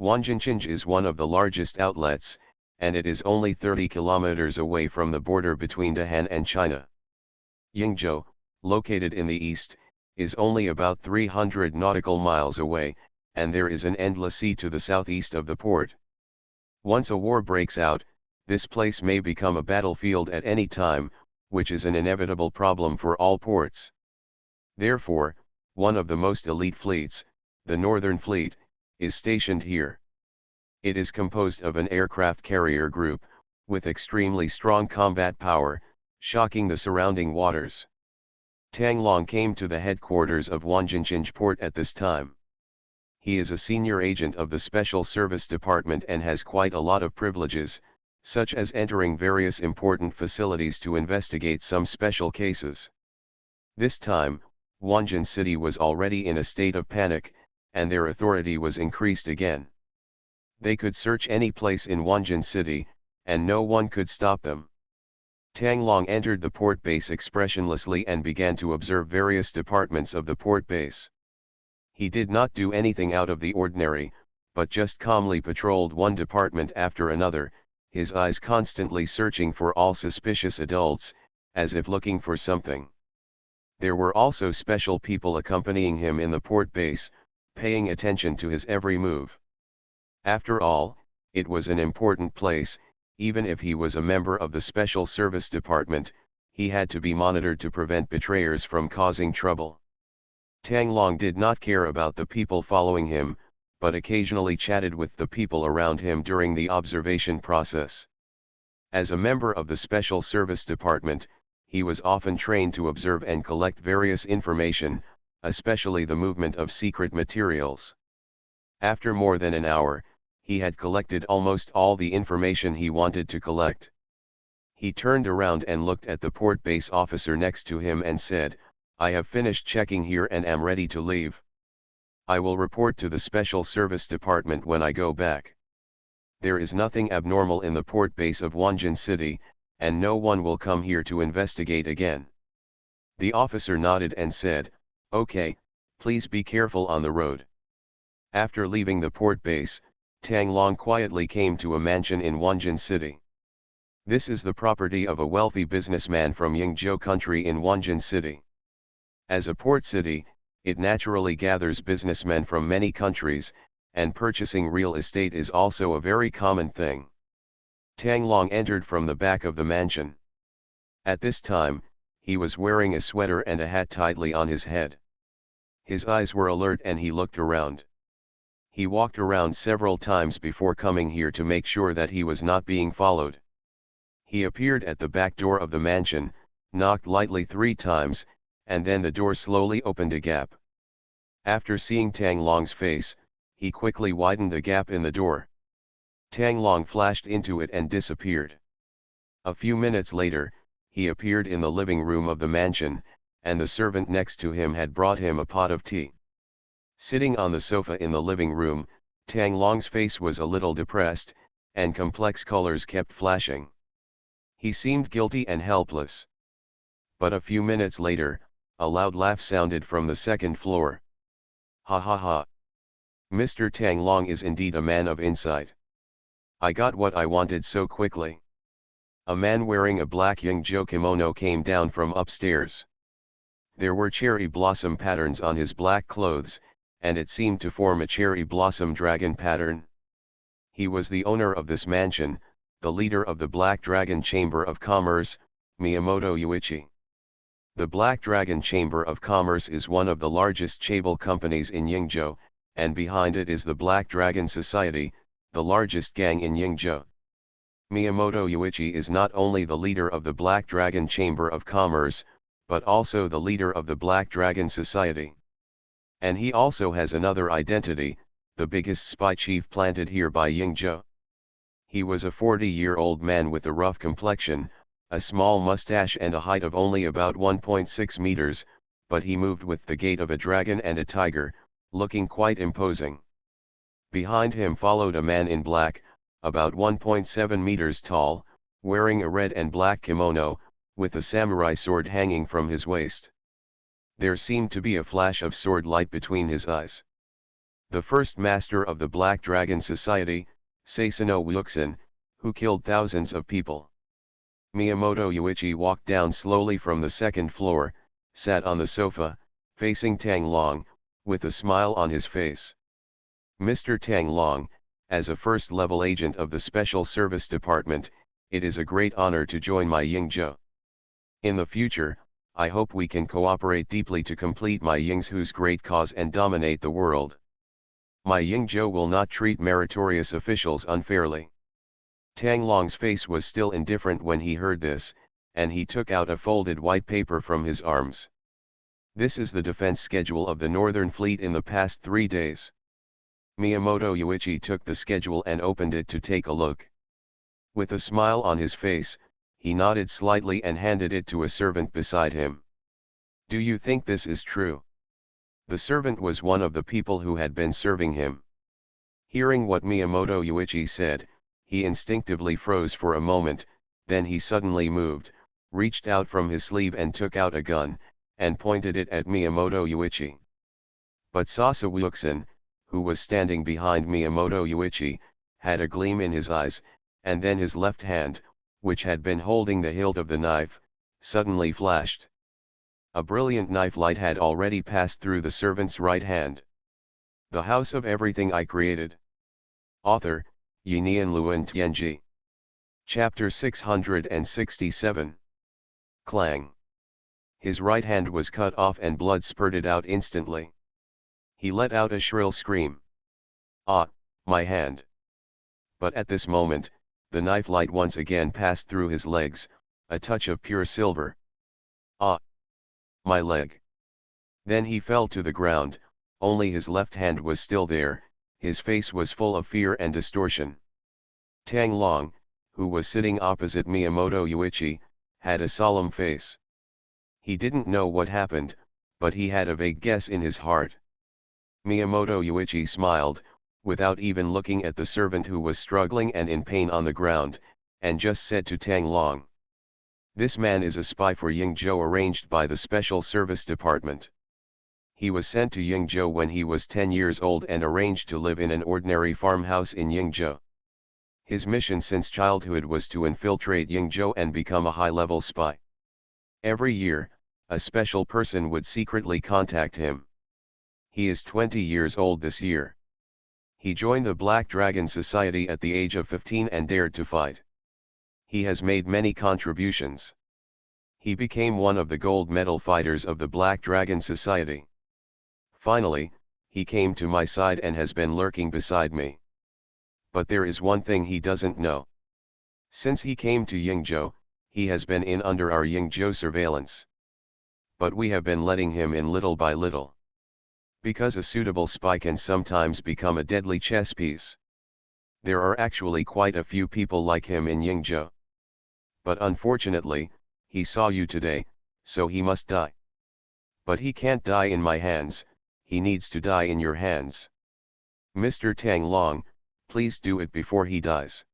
Wanjinchinj is one of the largest outlets, and it is only 30 kilometers away from the border between Dahan and China. Yingzhou, located in the east, is only about 300 nautical miles away, and there is an endless sea to the southeast of the port. Once a war breaks out, this place may become a battlefield at any time, which is an inevitable problem for all ports. Therefore, one of the most elite fleets, the Northern Fleet, is stationed here. It is composed of an aircraft carrier group, with extremely strong combat power, shocking the surrounding waters. Tang Long came to the headquarters of Wanjinchinj port at this time. He is a senior agent of the Special Service Department and has quite a lot of privileges, such as entering various important facilities to investigate some special cases. This time, Wanjin City was already in a state of panic, and their authority was increased again. They could search any place in Wanjin City, and no one could stop them. Tang Long entered the port base expressionlessly and began to observe various departments of the port base. He did not do anything out of the ordinary, but just calmly patrolled one department after another, his eyes constantly searching for all suspicious adults, as if looking for something. There were also special people accompanying him in the port base, paying attention to his every move. After all, it was an important place. Even if he was a member of the Special Service Department, he had to be monitored to prevent betrayers from causing trouble. Tang Long did not care about the people following him, but occasionally chatted with the people around him during the observation process. As a member of the Special Service Department, he was often trained to observe and collect various information, especially the movement of secret materials. After more than an hour, he had collected almost all the information he wanted to collect. He turned around and looked at the port base officer next to him and said, "I have finished checking here and am ready to leave. I will report to the Special Service Department when I go back. There is nothing abnormal in the port base of Wanjin City, and no one will come here to investigate again." The officer nodded and said, "Okay, please be careful on the road." After leaving the port base, Tang Long quietly came to a mansion in Wanjin City. This is the property of a wealthy businessman from Yingzhou country in Wanjin City. As a port city, it naturally gathers businessmen from many countries, and purchasing real estate is also a very common thing. Tang Long entered from the back of the mansion. At this time, he was wearing a sweater and a hat tightly on his head. His eyes were alert and he looked around. He walked around several times before coming here to make sure that he was not being followed. He appeared at the back door of the mansion, knocked lightly 3 times, and then the door slowly opened a gap. After seeing Tang Long's face, he quickly widened the gap in the door. Tang Long flashed into it and disappeared. A few minutes later, he appeared in the living room of the mansion, and the servant next to him had brought him a pot of tea. Sitting on the sofa in the living room, Tang Long's face was a little depressed, and complex colors kept flashing. He seemed guilty and helpless. But a few minutes later, a loud laugh sounded from the second floor. "Ha ha ha! Mr. Tang Long is indeed a man of insight. I got what I wanted so quickly." A man wearing a black Yingzhou kimono came down from upstairs. There were cherry blossom patterns on his black clothes, and it seemed to form a cherry blossom dragon pattern. He was the owner of this mansion, the leader of the Black Dragon Chamber of Commerce, Miyamoto Yuichi. The Black Dragon Chamber of Commerce is one of the largest chaebol companies in Yingzhou, and behind it is the Black Dragon Society, the largest gang in Yingzhou. Miyamoto Yuichi is not only the leader of the Black Dragon Chamber of Commerce, but also the leader of the Black Dragon Society. And he also has another identity, the biggest spy chief planted here by Yingzhou. He was a 40-year-old man with a rough complexion, a small mustache and a height of only about 1.6 meters, but he moved with the gait of a dragon and a tiger, looking quite imposing. Behind him followed a man in black, about 1.7 meters tall, wearing a red and black kimono, with a samurai sword hanging from his waist. There seemed to be a flash of sword light between his eyes. The first master of the Black Dragon Society, Seisano Wuxin, who killed thousands of people. Miyamoto Yuichi walked down slowly from the second floor, sat on the sofa, facing Tang Long, with a smile on his face. "Mr. Tang Long, as a first-level agent of the Special Service Department, it is a great honor to join my Yingzhou. In the future, I hope we can cooperate deeply to complete my Yingzhou's great cause and dominate the world. My Yingzhou will not treat meritorious officials unfairly." Tang Long's face was still indifferent when he heard this, and he took out a folded white paper from his arms. "This is the defense schedule of the Northern Fleet in the past 3 days. Miyamoto Yuichi took the schedule and opened it to take a look. With a smile on his face, he nodded slightly and handed it to a servant beside him. "Do you think this is true?" The servant was one of the people who had been serving him. Hearing what Miyamoto Yuichi said, he instinctively froze for a moment, then he suddenly moved, reached out from his sleeve and took out a gun, and pointed it at Miyamoto Yuichi. But Sasa Wuxin, who was standing behind Miyamoto Yuichi, had a gleam in his eyes, and then his left hand, which had been holding the hilt of the knife, suddenly flashed. A brilliant knife light had already passed through the servant's right hand. The House of Everything I Created. Author, Yinian Luan Tianji. Chapter 667. Clang. His right hand was cut off and blood spurted out instantly. He let out a shrill scream. "Ah, my hand!" But at this moment, the knife light once again passed through his legs, a touch of pure silver. "Ah! My leg!" Then he fell to the ground, only his left hand was still there, his face was full of fear and distortion. Tang Long, who was sitting opposite Miyamoto Yuichi, had a solemn face. He didn't know what happened, but he had a vague guess in his heart. Miyamoto Yuichi smiled, without even looking at the servant who was struggling and in pain on the ground, and just said to Tang Long, "This man is a spy for Yingzhou arranged by the Special Service Department. He was sent to Yingzhou when he was 10 years old and arranged to live in an ordinary farmhouse in Yingzhou. His mission since childhood was to infiltrate Yingzhou and become a high-level spy. Every year, a special person would secretly contact him. He is 20 years old this year. He joined the Black Dragon Society at the age of 15 and dared to fight. He has made many contributions. He became one of the gold medal fighters of the Black Dragon Society. Finally, he came to my side and has been lurking beside me. But there is one thing he doesn't know. Since he came to Yingzhou, he has been in under our Yingzhou surveillance. But we have been letting him in little by little. Because a suitable spy can sometimes become a deadly chess piece. There are actually quite a few people like him in Yingzhou. But unfortunately, he saw you today, so he must die. But he can't die in my hands, he needs to die in your hands. Mr. Tang Long, please do it before he dies.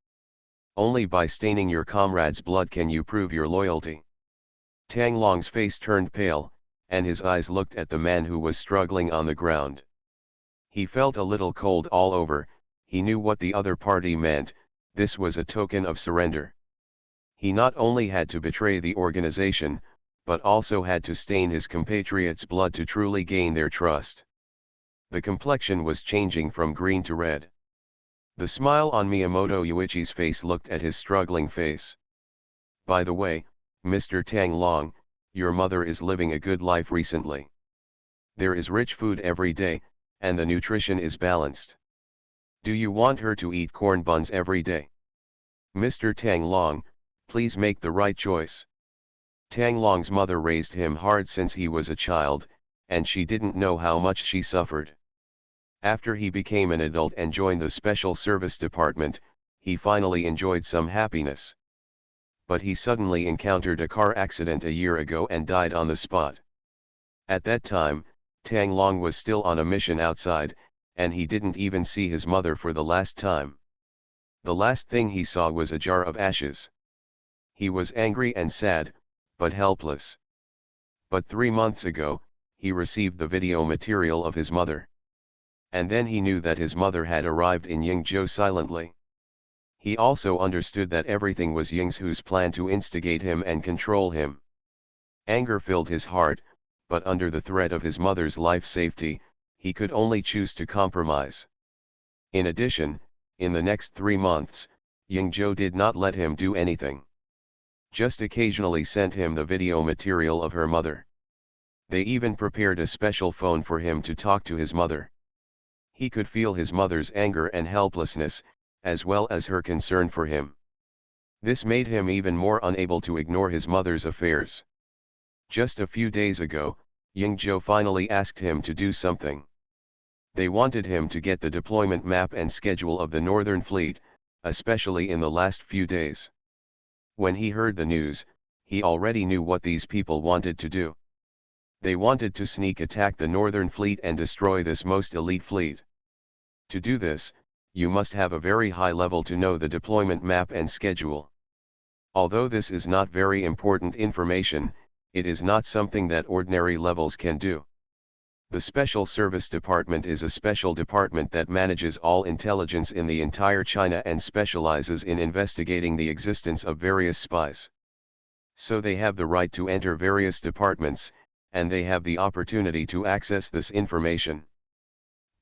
Only by staining your comrade's blood can you prove your loyalty." Tang Long's face turned pale, and his eyes looked at the man who was struggling on the ground. He felt a little cold all over. He knew what the other party meant. This was a token of surrender. He not only had to betray the organization, but also had to stain his compatriots' blood to truly gain their trust. The complexion was changing from green to red. The smile on Miyamoto Yuichi's face looked at his struggling face. "By the way, Mr. Tang Long, your mother is living a good life recently. There is rich food every day, and the nutrition is balanced. Do you want her to eat corn buns every day? Mr. Tang Long, please make the right choice." Tang Long's mother raised him hard since he was a child, and she didn't know how much she suffered. After he became an adult and joined the Special Service Department, he finally enjoyed some happiness. But he suddenly encountered a car accident a year ago and died on the spot. At that time, Tang Long was still on a mission outside, and he didn't even see his mother for the last time. The last thing he saw was a jar of ashes. He was angry and sad, but helpless. But 3 months ago, he received the video material of his mother. And then he knew that his mother had arrived in Yingzhou silently. He also understood that everything was Yingzhou's plan to instigate him and control him. Anger filled his heart, but under the threat of his mother's life safety, he could only choose to compromise. In addition, in the next 3 months, Yingzhou did not let him do anything. Just occasionally sent him the video material of her mother. They even prepared a special phone for him to talk to his mother. He could feel his mother's anger and helplessness, as well as her concern for him. This made him even more unable to ignore his mother's affairs. Just a few days ago, Yingzhou finally asked him to do something. They wanted him to get the deployment map and schedule of the Northern Fleet, especially in the last few days. When he heard the news, he already knew what these people wanted to do. They wanted to sneak attack the Northern Fleet and destroy this most elite fleet. To do this, you must have a very high level to know the deployment map and schedule. Although this is not very important information, it is not something that ordinary levels can do. The Special Service Department is a special department that manages all intelligence in the entire China and specializes in investigating the existence of various spies. So they have the right to enter various departments, and they have the opportunity to access this information.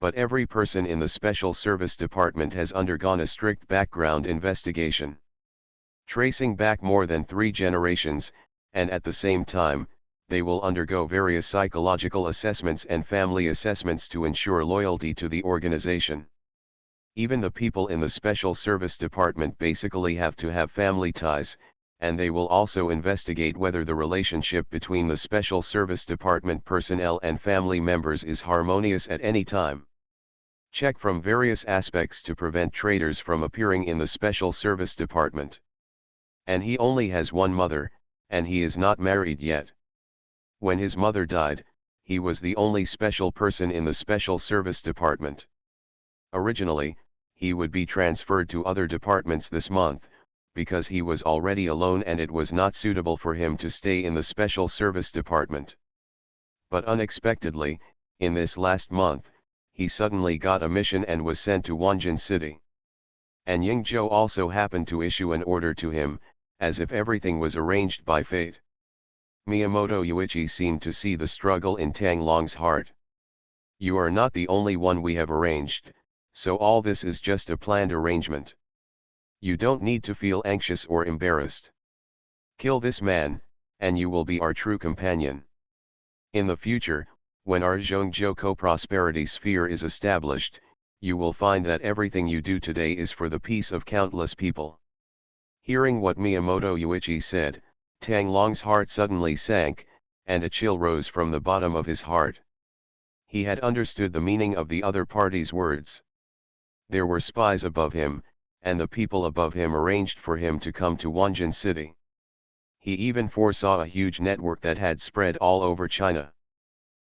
But every person in the Special Service Department has undergone a strict background investigation, tracing back more than 3 generations, and at the same time, they will undergo various psychological assessments and family assessments to ensure loyalty to the organization. Even the people in the Special Service Department basically have to have family ties, and they will also investigate whether the relationship between the Special Service Department personnel and family members is harmonious at any time. Check from various aspects to prevent traitors from appearing in the Special Service Department. And he only has one mother, and he is not married yet. When his mother died, he was the only special person in the Special Service Department. Originally, he would be transferred to other departments this month, because he was already alone and it was not suitable for him to stay in the Special Service Department. But unexpectedly, in this last month, he suddenly got a mission and was sent to Wanjin City. And Yingzhou also happened to issue an order to him, as if everything was arranged by fate. Miyamoto Yuichi seemed to see the struggle in Tang Long's heart. You are not the only one we have arranged, so all this is just a planned arrangement. You don't need to feel anxious or embarrassed. Kill this man, and you will be our true companion. In the future, when our Zhongzhou prosperity sphere is established, you will find that everything you do today is for the peace of countless people. Hearing what Miyamoto Yuichi said, Tang Long's heart suddenly sank, and a chill rose from the bottom of his heart. He had understood the meaning of the other party's words. There were spies above him, and the people above him arranged for him to come to Wanjin City. He even foresaw a huge network that had spread all over China.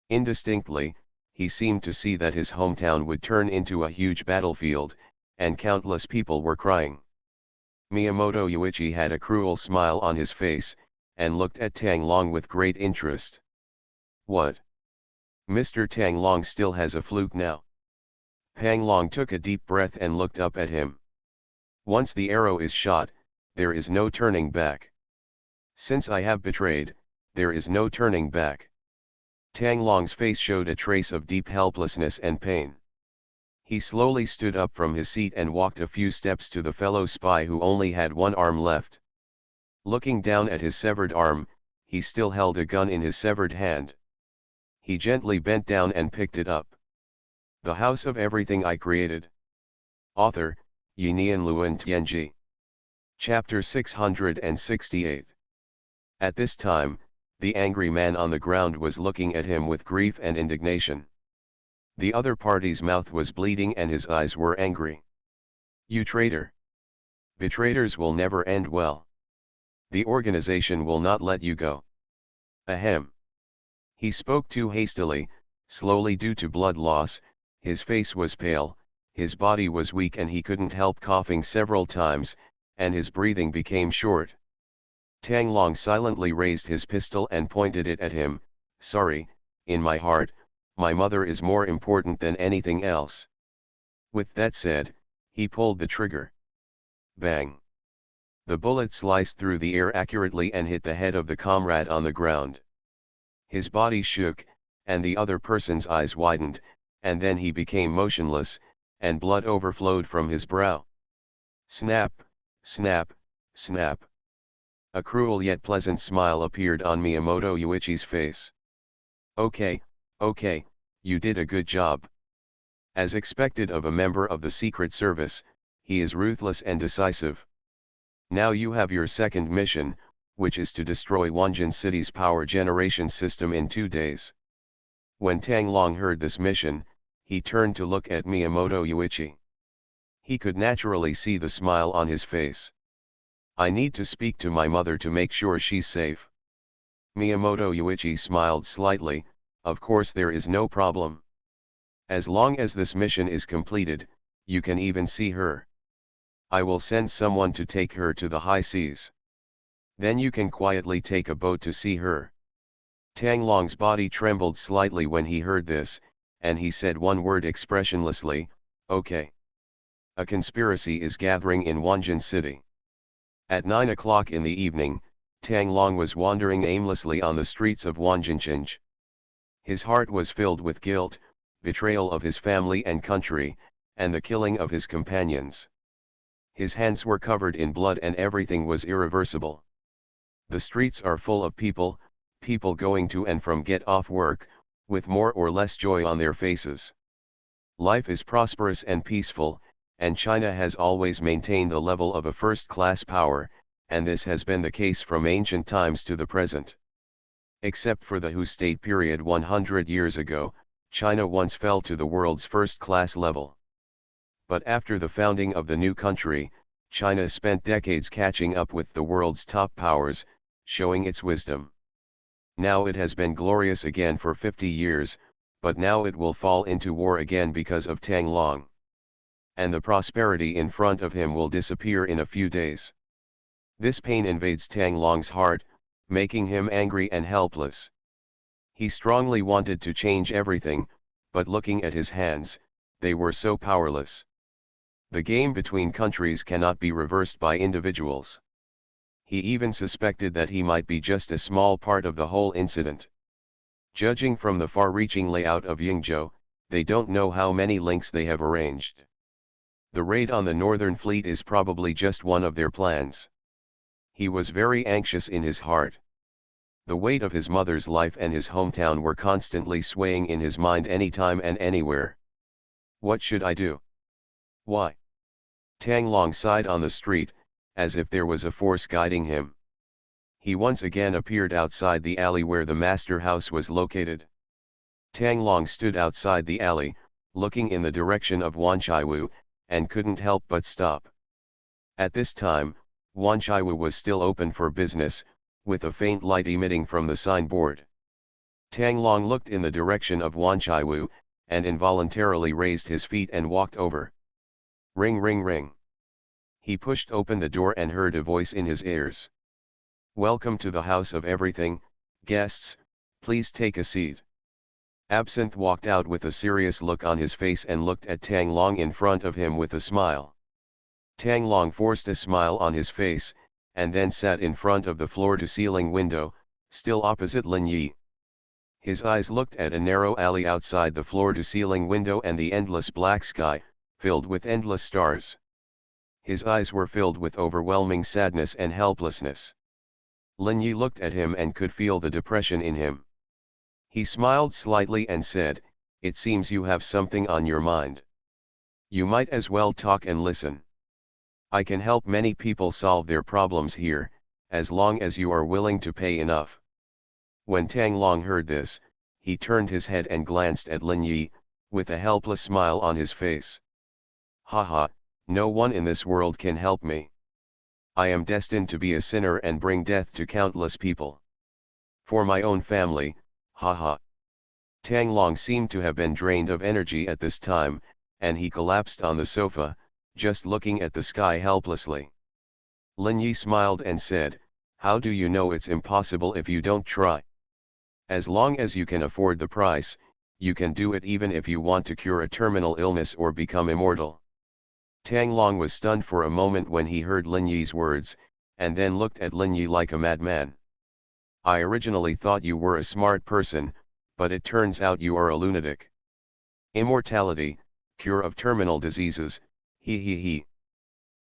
Indistinctly, he seemed to see that his hometown would turn into a huge battlefield, and countless people were crying. Miyamoto Yuichi had a cruel smile on his face, and looked at Tang Long with great interest. What? Mr. Tang Long still has a fluke now? Tang Long took a deep breath and looked up at him. Once the arrow is shot, there is no turning back. Since I have betrayed, there is no turning back. Tang Long's face showed a trace of deep helplessness and pain. He slowly stood up from his seat and walked a few steps to the fellow spy who only had one arm left. Looking down at his severed arm, he still held a gun in his severed hand. He gently bent down and picked it up. The House of Everything I Created. Author, Yinian Luan Tianji. Chapter 668. At this time, the angry man on the ground was looking at him with grief and indignation. The other party's mouth was bleeding and his eyes were angry. You traitor! Betrayers will never end well. The organization will not let you go. Ahem. He spoke too hastily, slowly due to blood loss, his face was pale, his body was weak and he couldn't help coughing several times, and his breathing became short. Tang Long silently raised his pistol and pointed it at him. Sorry, in my heart, my mother is more important than anything else. With that said, he pulled the trigger. Bang! The bullet sliced through the air accurately and hit the head of the comrade on the ground. His body shook, and the other person's eyes widened, and then he became motionless, and blood overflowed from his brow. Snap, snap, snap. A cruel yet pleasant smile appeared on Miyamoto Yuichi's face. Okay, you did a good job. As expected of a member of the Secret Service, he is ruthless and decisive. Now you have your second mission, which is to destroy Wanjin City's power generation system in 2 days. When Tang Long heard this mission, he turned to look at Miyamoto Yuichi. He could naturally see the smile on his face. I need to speak to my mother to make sure she's safe. Miyamoto Yuichi smiled slightly. Of course there is no problem. As long as this mission is completed, you can even see her. I will send someone to take her to the high seas. Then you can quietly take a boat to see her. Tang Long's body trembled slightly when he heard this, and he said one word expressionlessly, okay. A conspiracy is gathering in Wanjin City. At 9 o'clock in the evening, Tang Long was wandering aimlessly on the streets of Wanjinchinj. His heart was filled with guilt, betrayal of his family and country, and the killing of his companions. His hands were covered in blood and everything was irreversible. The streets are full of people going to and from get off work, with more or less joy on their faces. Life is prosperous and peaceful, and China has always maintained the level of a first-class power, and this has been the case from ancient times to the present. Except for the Hu state period 100 years ago, China once fell to the world's first-class level. But after the founding of the new country, China spent decades catching up with the world's top powers, showing its wisdom. Now it has been glorious again for 50 years, but now it will fall into war again because of Tang Long. And the prosperity in front of him will disappear in a few days. This pain invades Tang Long's heart, making him angry and helpless. He strongly wanted to change everything, but looking at his hands, they were so powerless. The game between countries cannot be reversed by individuals. He even suspected that he might be just a small part of the whole incident. Judging from the far-reaching layout of Yingzhou, they don't know how many links they have arranged. The raid on the Northern Fleet is probably just one of their plans. He was very anxious in his heart. The weight of his mother's life and his hometown were constantly swaying in his mind anytime and anywhere. What should I do? Why? Tang Long sighed on the street, as if there was a force guiding him. He once again appeared outside the alley where the master house was located. Tang Long stood outside the alley, looking in the direction of Wanchaiwu, and couldn't help but stop. At this time, Wanchaiwu was still open for business, with a faint light emitting from the signboard. Tang Long looked in the direction of Wanchaiwu, and involuntarily raised his feet and walked over. Ring ring ring. He pushed open the door and heard a voice in his ears. Welcome to the house of everything, guests, please take a seat. Absinthe walked out with a serious look on his face and looked at Tang Long in front of him with a smile. Tang Long forced a smile on his face, and then sat in front of the floor-to-ceiling window, still opposite Lin Yi. His eyes looked at a narrow alley outside the floor-to-ceiling window and the endless black sky, filled with endless stars. His eyes were filled with overwhelming sadness and helplessness. Lin Yi looked at him and could feel the depression in him. He smiled slightly and said, "It seems you have something on your mind. You might as well talk and listen. I can help many people solve their problems here, as long as you are willing to pay enough." When Tang Long heard this, he turned his head and glanced at Lin Yi, with a helpless smile on his face. "Haha, no one in this world can help me. I am destined to be a sinner and bring death to countless people. For my own family, haha." Tang Long seemed to have been drained of energy at this time, and he collapsed on the sofa, just looking at the sky helplessly. Lin Yi smiled and said, "How do you know it's impossible if you don't try? As long as you can afford the price, you can do it even if you want to cure a terminal illness or become immortal." Tang Long was stunned for a moment when he heard Lin Yi's words, and then looked at Lin Yi like a madman. "I originally thought you were a smart person, but it turns out you are a lunatic. Immortality, cure of terminal diseases, he.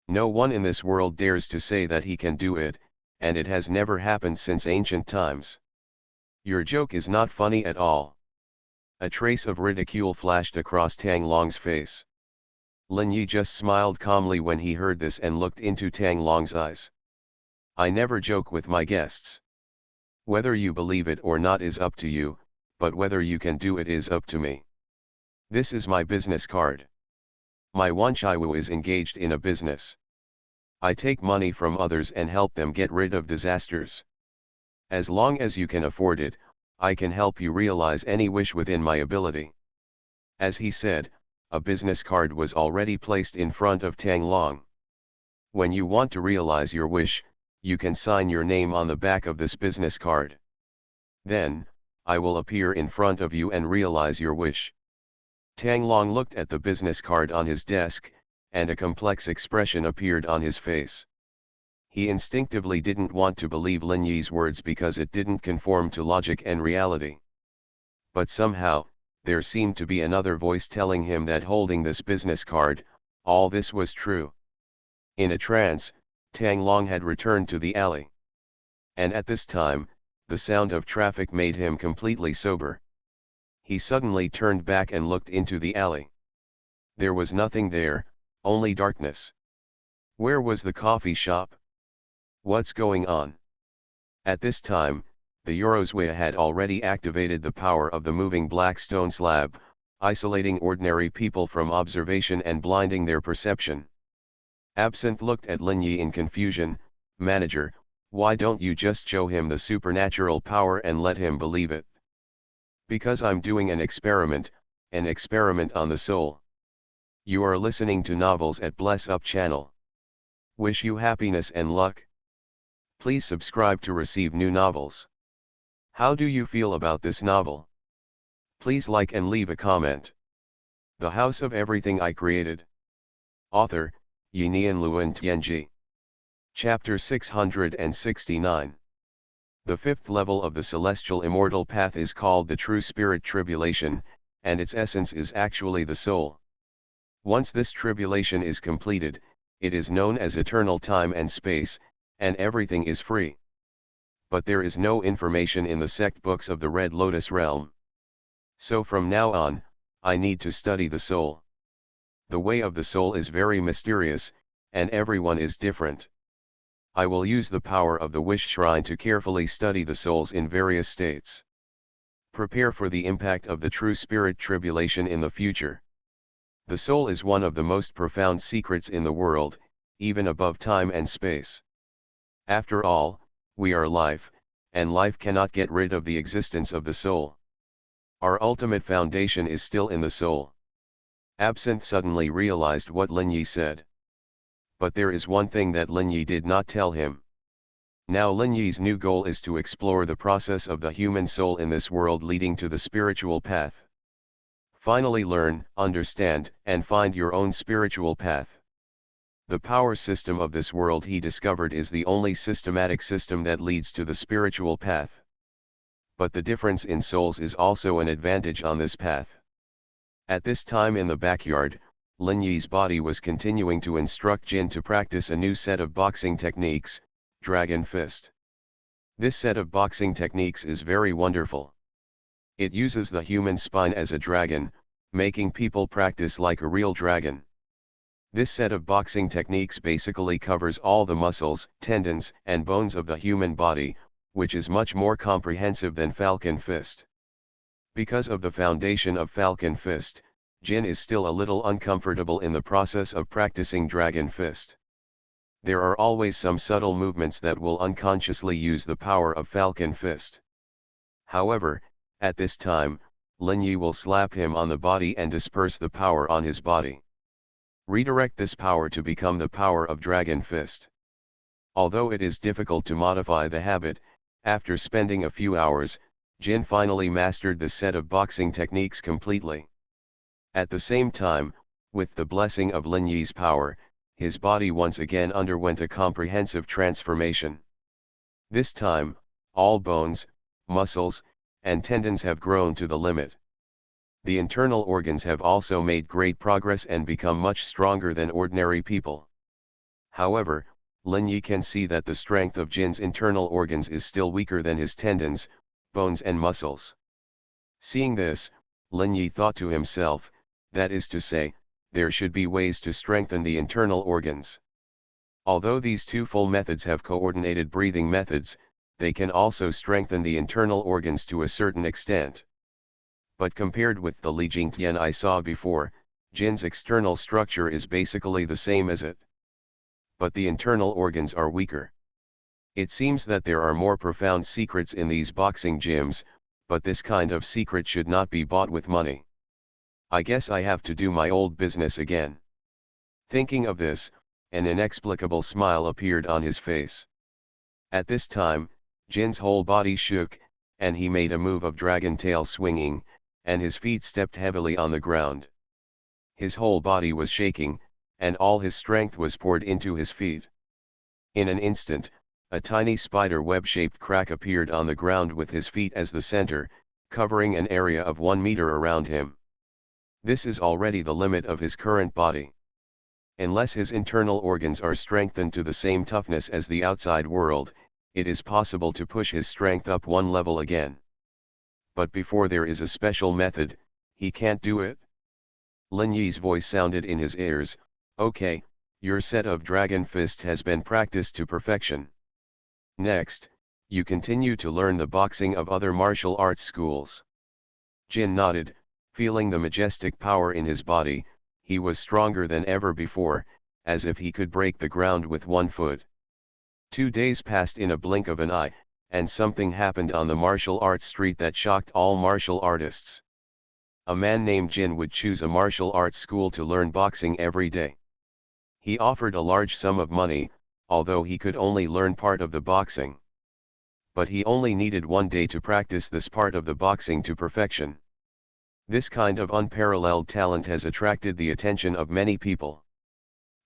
No one in this world dares to say that he can do it, and it has never happened since ancient times. Your joke is not funny at all." A trace of ridicule flashed across Tang Long's face. Lin Yi just smiled calmly when he heard this and looked into Tang Long's eyes. "I never joke with my guests. Whether you believe it or not is up to you, but whether you can do it is up to me. This is my business card. My Wanchaiwu is engaged in a business. I take money from others and help them get rid of disasters. As long as you can afford it, I can help you realize any wish within my ability." As he said, a business card was already placed in front of Tang Long. "When you want to realize your wish, you can sign your name on the back of this business card. Then, I will appear in front of you and realize your wish." Tang Long looked at the business card on his desk, and a complex expression appeared on his face. He instinctively didn't want to believe Lin Yi's words because it didn't conform to logic and reality. But somehow, there seemed to be another voice telling him that holding this business card, all this was true. In a trance, Tang Long had returned to the alley. And at this time, the sound of traffic made him completely sober. He suddenly turned back and looked into the alley. There was nothing there, only darkness. Where was the coffee shop? What's going on? At this time, the Eurozwia had already activated the power of the moving black stone slab, isolating ordinary people from observation and blinding their perception. Absinthe looked at Lin Yi in confusion. Manager, why don't you just show him the supernatural power and let him believe it? Because I'm doing an experiment on the soul. You are listening to novels at Bless Up channel. Wish you happiness and luck. Please subscribe to receive new novels. How do you feel about this novel? Please like and leave a comment. The House of Everything I Created. Author, Yinian Luan Tianji. Chapter 669. The fifth level of the celestial immortal path is called the true spirit tribulation, and its essence is actually the soul. Once this tribulation is completed, it is known as eternal time and space, and everything is free. But there is no information in the sect books of the Red Lotus realm. So from now on, I need to study the soul. The way of the soul is very mysterious, and everyone is different. I will use the power of the Wish Shrine to carefully study the souls in various states. Prepare for the impact of the true spirit tribulation in the future. The soul is one of the most profound secrets in the world, even above time and space. After all, we are life, and life cannot get rid of the existence of the soul. Our ultimate foundation is still in the soul. Absinthe suddenly realized what Lin Yi said. But there is one thing that Lin Yi did not tell him. Now Lin Yi's new goal is to explore the process of the human soul in this world leading to the spiritual path. Finally learn, understand, and find your own spiritual path. The power system of this world he discovered is the only systematic system that leads to the spiritual path. But the difference in souls is also an advantage on this path. At this time in the backyard, Lin Yi's body was continuing to instruct Jin to practice a new set of boxing techniques, Dragon Fist. This set of boxing techniques is very wonderful. It uses the human spine as a dragon, making people practice like a real dragon. This set of boxing techniques basically covers all the muscles, tendons, and bones of the human body, which is much more comprehensive than Falcon Fist. Because of the foundation of Falcon Fist, Jin is still a little uncomfortable in the process of practicing Dragon Fist. There are always some subtle movements that will unconsciously use the power of Falcon Fist. However, at this time, Lin Yi will slap him on the body and disperse the power on his body. Redirect this power to become the power of Dragon Fist. Although it is difficult to modify the habit, after spending a few hours, Jin finally mastered the set of boxing techniques completely. At the same time, with the blessing of Lin Yi's power, his body once again underwent a comprehensive transformation. This time, all bones, muscles, and tendons have grown to the limit. The internal organs have also made great progress and become much stronger than ordinary people. However, Lin Yi can see that the strength of Jin's internal organs is still weaker than his tendons, bones and muscles. Seeing this, Lin Yi thought to himself, that is to say, there should be ways to strengthen the internal organs. Although these two full methods have coordinated breathing methods, they can also strengthen the internal organs to a certain extent. But compared with the Li Jingtian I saw before, Jin's external structure is basically the same as it. But the internal organs are weaker. It seems that there are more profound secrets in these boxing gyms, but this kind of secret should not be bought with money. I guess I have to do my old business again. Thinking of this, an inexplicable smile appeared on his face. At this time, Jin's whole body shook, and he made a move of dragon tail swinging, and his feet stepped heavily on the ground. His whole body was shaking, and all his strength was poured into his feet. In an instant, a tiny spider web-shaped crack appeared on the ground with his feet as the center, covering an area of 1 meter around him. This is already the limit of his current body. Unless his internal organs are strengthened to the same toughness as the outside world, it is possible to push his strength up one level again. But before there is a special method, he can't do it. Lin Yi's voice sounded in his ears, okay, your set of Dragon Fist has been practiced to perfection. Next, you continue to learn the boxing of other martial arts schools. Jin nodded, feeling the majestic power in his body. He was stronger than ever before, as if he could break the ground with one foot. 2 days passed in a blink of an eye, and something happened on the martial arts street that shocked all martial artists. A man named Jin would choose a martial arts school to learn boxing every day. He offered a large sum of money, although he could only learn part of the boxing. But he only needed 1 day to practice this part of the boxing to perfection. This kind of unparalleled talent has attracted the attention of many people.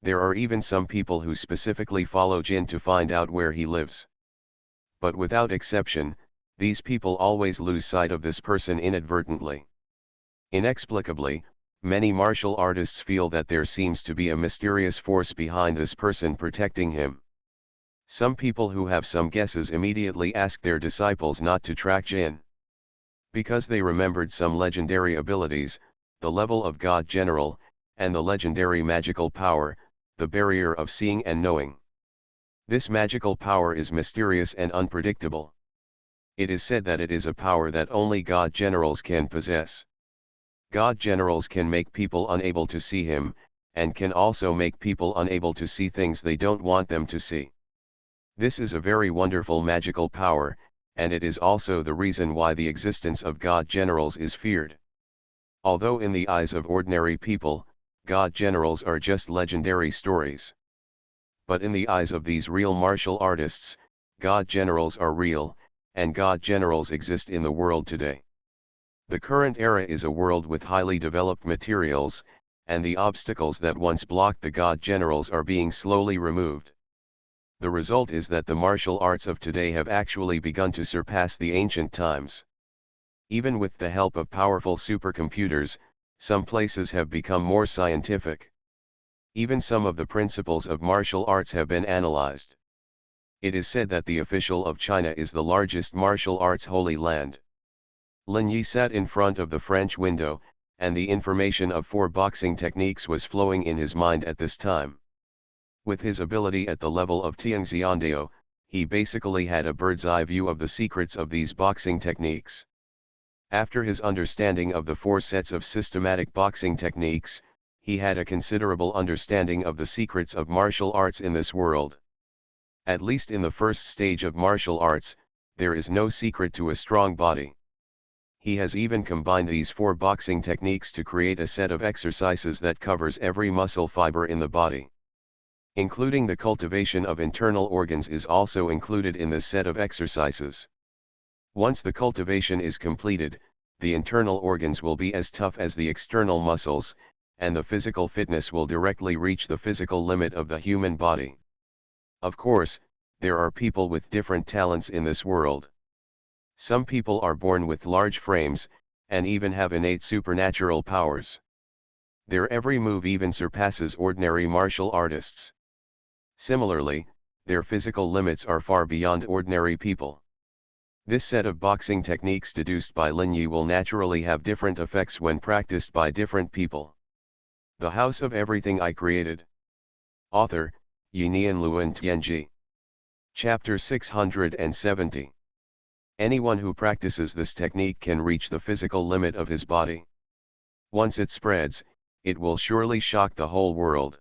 There are even some people who specifically follow Jin to find out where he lives. But without exception, these people always lose sight of this person inadvertently. Inexplicably, many martial artists feel that there seems to be a mysterious force behind this person protecting him. Some people who have some guesses immediately ask their disciples not to track Jin. Because they remembered some legendary abilities, the level of God General, and the legendary magical power, the barrier of seeing and knowing. This magical power is mysterious and unpredictable. It is said that it is a power that only God Generals can possess. God Generals can make people unable to see him, and can also make people unable to see things they don't want them to see. This is a very wonderful magical power, and it is also the reason why the existence of God Generals is feared. Although in the eyes of ordinary people, God Generals are just legendary stories. But in the eyes of these real martial artists, God Generals are real, and God Generals exist in the world today. The current era is a world with highly developed materials, and the obstacles that once blocked the God Generals are being slowly removed. The result is that the martial arts of today have actually begun to surpass the ancient times. Even with the help of powerful supercomputers, some places have become more scientific. Even some of the principles of martial arts have been analyzed. It is said that the official of China is the largest martial arts holy land. Lin Yi sat in front of the French window, and the information of 4 boxing techniques was flowing in his mind at this time. With his ability at the level of Tianxiandao, he basically had a bird's-eye view of the secrets of these boxing techniques. After his understanding of the 4 sets of systematic boxing techniques, he had a considerable understanding of the secrets of martial arts in this world. At least in the first stage of martial arts, there is no secret to a strong body. He has even combined these 4 boxing techniques to create a set of exercises that covers every muscle fiber in the body. Including the cultivation of internal organs is also included in this set of exercises. Once the cultivation is completed, the internal organs will be as tough as the external muscles, and the physical fitness will directly reach the physical limit of the human body. Of course, there are people with different talents in this world. Some people are born with large frames, and even have innate supernatural powers. Their every move even surpasses ordinary martial artists. Similarly, their physical limits are far beyond ordinary people. This set of boxing techniques deduced by Lin Yi will naturally have different effects when practiced by different people. The House of Everything I Created. Author, Yinian Luan Tianji. Chapter 670. Anyone who practices this technique can reach the physical limit of his body. Once it spreads, it will surely shock the whole world.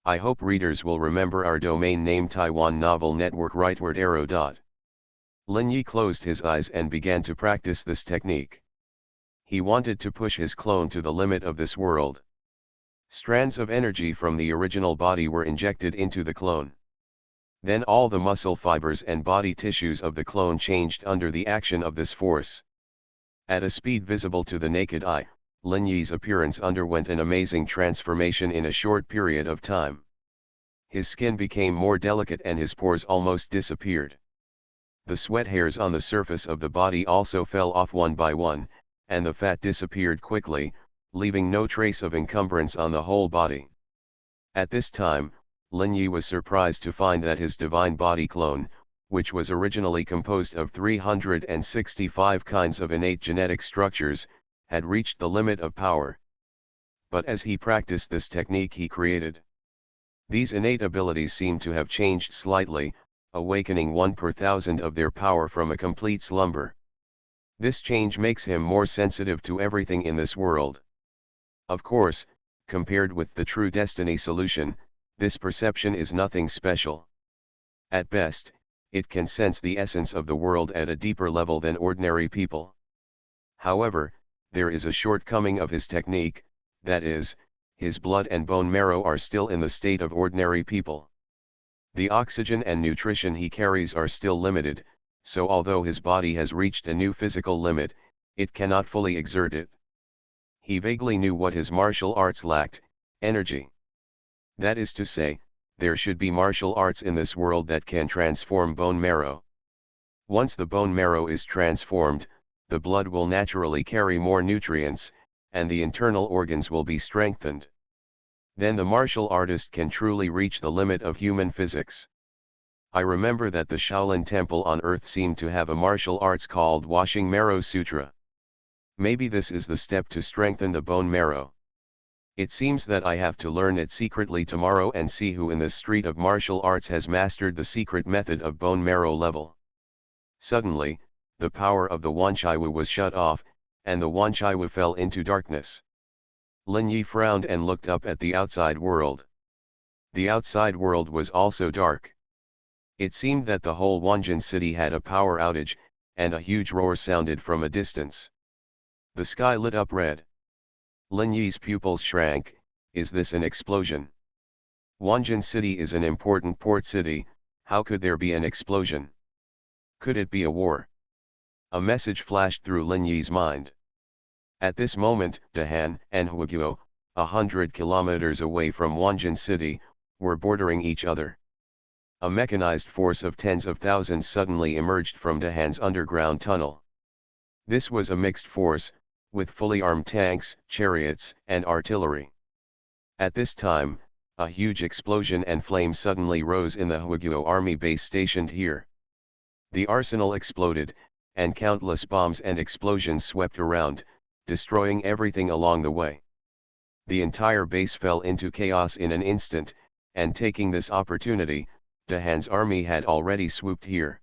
I hope readers will remember our domain name Taiwan Novel Network rightward arrow. Lin Yi closed his eyes and began to practice this technique. He wanted to push his clone to the limit of this world. Strands of energy from the original body were injected into the clone. Then all the muscle fibers and body tissues of the clone changed under the action of this force. At a speed visible to the naked eye, Lin Yi's appearance underwent an amazing transformation in a short period of time. His skin became more delicate and his pores almost disappeared. The sweat hairs on the surface of the body also fell off one by one, and the fat disappeared quickly, leaving no trace of encumbrance on the whole body. At this time, Lin Yi was surprised to find that his divine body clone, which was originally composed of 365 kinds of innate genetic structures, had reached the limit of power. But as he practiced this technique he created, these innate abilities seemed to have changed slightly, awakening 1 per thousand of their power from a complete slumber. This change makes him more sensitive to everything in this world. Of course, compared with the true destiny solution, this perception is nothing special. At best, it can sense the essence of the world at a deeper level than ordinary people. However, there is a shortcoming of his technique, that is, his blood and bone marrow are still in the state of ordinary people. The oxygen and nutrition he carries are still limited, so although his body has reached a new physical limit, it cannot fully exert it. He vaguely knew what his martial arts lacked: energy. That is to say, there should be martial arts in this world that can transform bone marrow. Once the bone marrow is transformed, the blood will naturally carry more nutrients, and the internal organs will be strengthened. Then the martial artist can truly reach the limit of human physics. I remember that the Shaolin temple on earth seemed to have a martial arts called Washing Marrow Sutra. Maybe this is the step to strengthen the bone marrow. It seems that I have to learn it secretly tomorrow and see who in this street of martial arts has mastered the secret method of bone marrow level. Suddenly, the power of the Wanchaiwu was shut off, and the Wanchaiwu fell into darkness. Lin Yi frowned and looked up at the outside world. The outside world was also dark. It seemed that the whole Wanjin city had a power outage, and a huge roar sounded from a distance. The sky lit up red. Lin Yi's pupils shrank. Is this an explosion? Wanjin city is an important port city, how could there be an explosion? Could it be a war? A message flashed through Lin Yi's mind. At this moment, Dahan and Huiguo, 100 kilometers away from Wanjin city, were bordering each other. A mechanized force of tens of thousands suddenly emerged from Dahan's underground tunnel. This was a mixed force, with fully armed tanks, chariots, and artillery. At this time, a huge explosion and flame suddenly rose in the Huiguo army base stationed here. The arsenal exploded, and countless bombs and explosions swept around, destroying everything along the way. The entire base fell into chaos in an instant, and taking this opportunity, Dahan's army had already swooped here.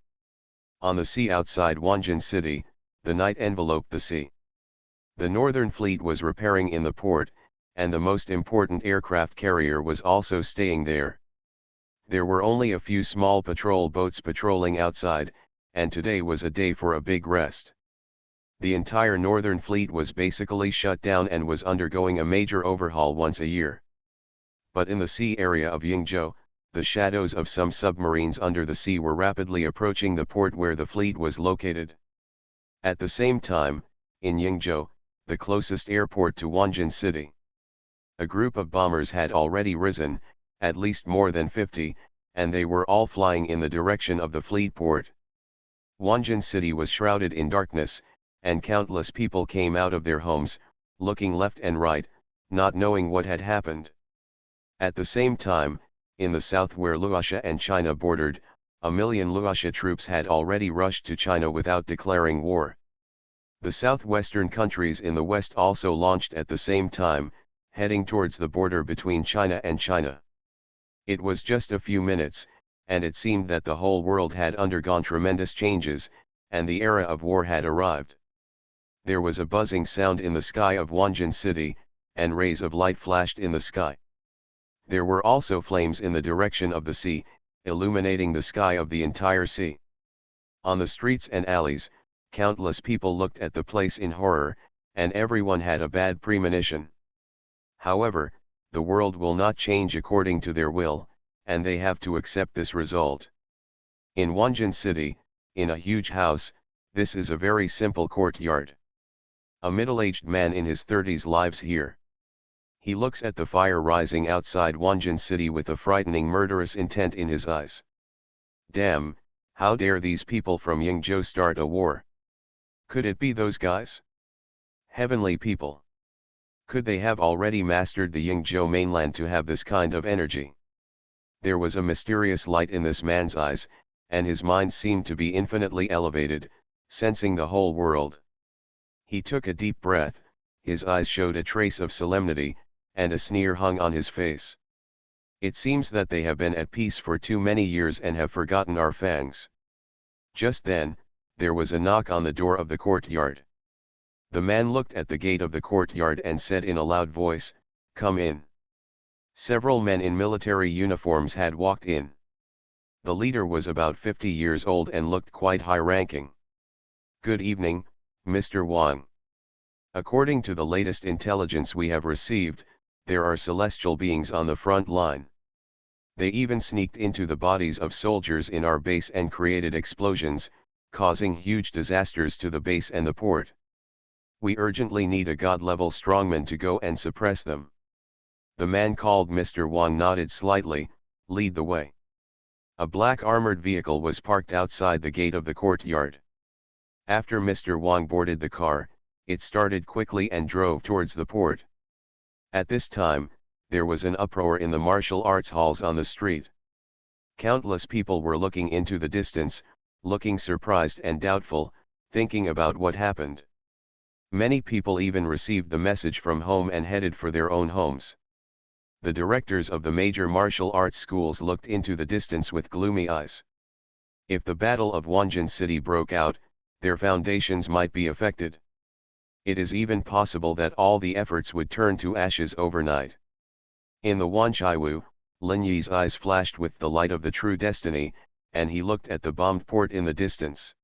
On the sea outside Wanjin city, the night enveloped the sea. The Northern Fleet was repairing in the port, and the most important aircraft carrier was also staying there. There were only a few small patrol boats patrolling outside, and today was a day for a big rest. The entire Northern Fleet was basically shut down and was undergoing a major overhaul once a year. But in the sea area of Yingzhou, the shadows of some submarines under the sea were rapidly approaching the port where the fleet was located. At the same time, in Yingzhou, the closest airport to Wanjin city, a group of bombers had already risen, at least more than 50, and they were all flying in the direction of the fleet port. Wanjin city was shrouded in darkness, and countless people came out of their homes, looking left and right, not knowing what had happened. At the same time, in the south where Luoxia and China bordered, 1 million Luoxia troops had already rushed to China without declaring war. The southwestern countries in the west also launched at the same time, heading towards the border between China and China. It was just a few minutes, and it seemed that the whole world had undergone tremendous changes, and the era of war had arrived. There was a buzzing sound in the sky of Wanjin city, and rays of light flashed in the sky. There were also flames in the direction of the sea, illuminating the sky of the entire sea. On the streets and alleys, countless people looked at the place in horror, and everyone had a bad premonition. However, the world will not change according to their will, and they have to accept this result. In Wanjin city, in a huge house, this is a very simple courtyard. A middle-aged man in his 30s lives here. He looks at the fire rising outside Wanjin city with a frightening murderous intent in his eyes. Damn, how dare these people from Yingzhou start a war? Could it be those guys? Heavenly people. Could they have already mastered the Yingzhou mainland to have this kind of energy? There was a mysterious light in this man's eyes, and his mind seemed to be infinitely elevated, sensing the whole world. He took a deep breath, his eyes showed a trace of solemnity, and a sneer hung on his face. It seems that they have been at peace for too many years and have forgotten our fangs. Just then, there was a knock on the door of the courtyard. The man looked at the gate of the courtyard and said in a loud voice, "Come in." Several men in military uniforms had walked in. The leader was about 50 years old and looked quite high-ranking. "Good evening, Mr. Wang. According to the latest intelligence we have received, there are celestial beings on the front line. They even sneaked into the bodies of soldiers in our base and created explosions, causing huge disasters to the base and the port. We urgently need a god-level strongman to go and suppress them." The man called Mr. Wang nodded slightly. "Lead the way." A black armored vehicle was parked outside the gate of the courtyard. After Mr. Wang boarded the car, it started quickly and drove towards the port. At this time, there was an uproar in the martial arts halls on the street. Countless people were looking into the distance, looking surprised and doubtful, thinking about what happened. Many people even received the message from home and headed for their own homes. The directors of the major martial arts schools looked into the distance with gloomy eyes. If the Battle of Wanjin City broke out, their foundations might be affected. It is even possible that all the efforts would turn to ashes overnight. In the Wanchaiwu, Lin Yi's eyes flashed with the light of the true destiny, and he looked at the bombed port in the distance.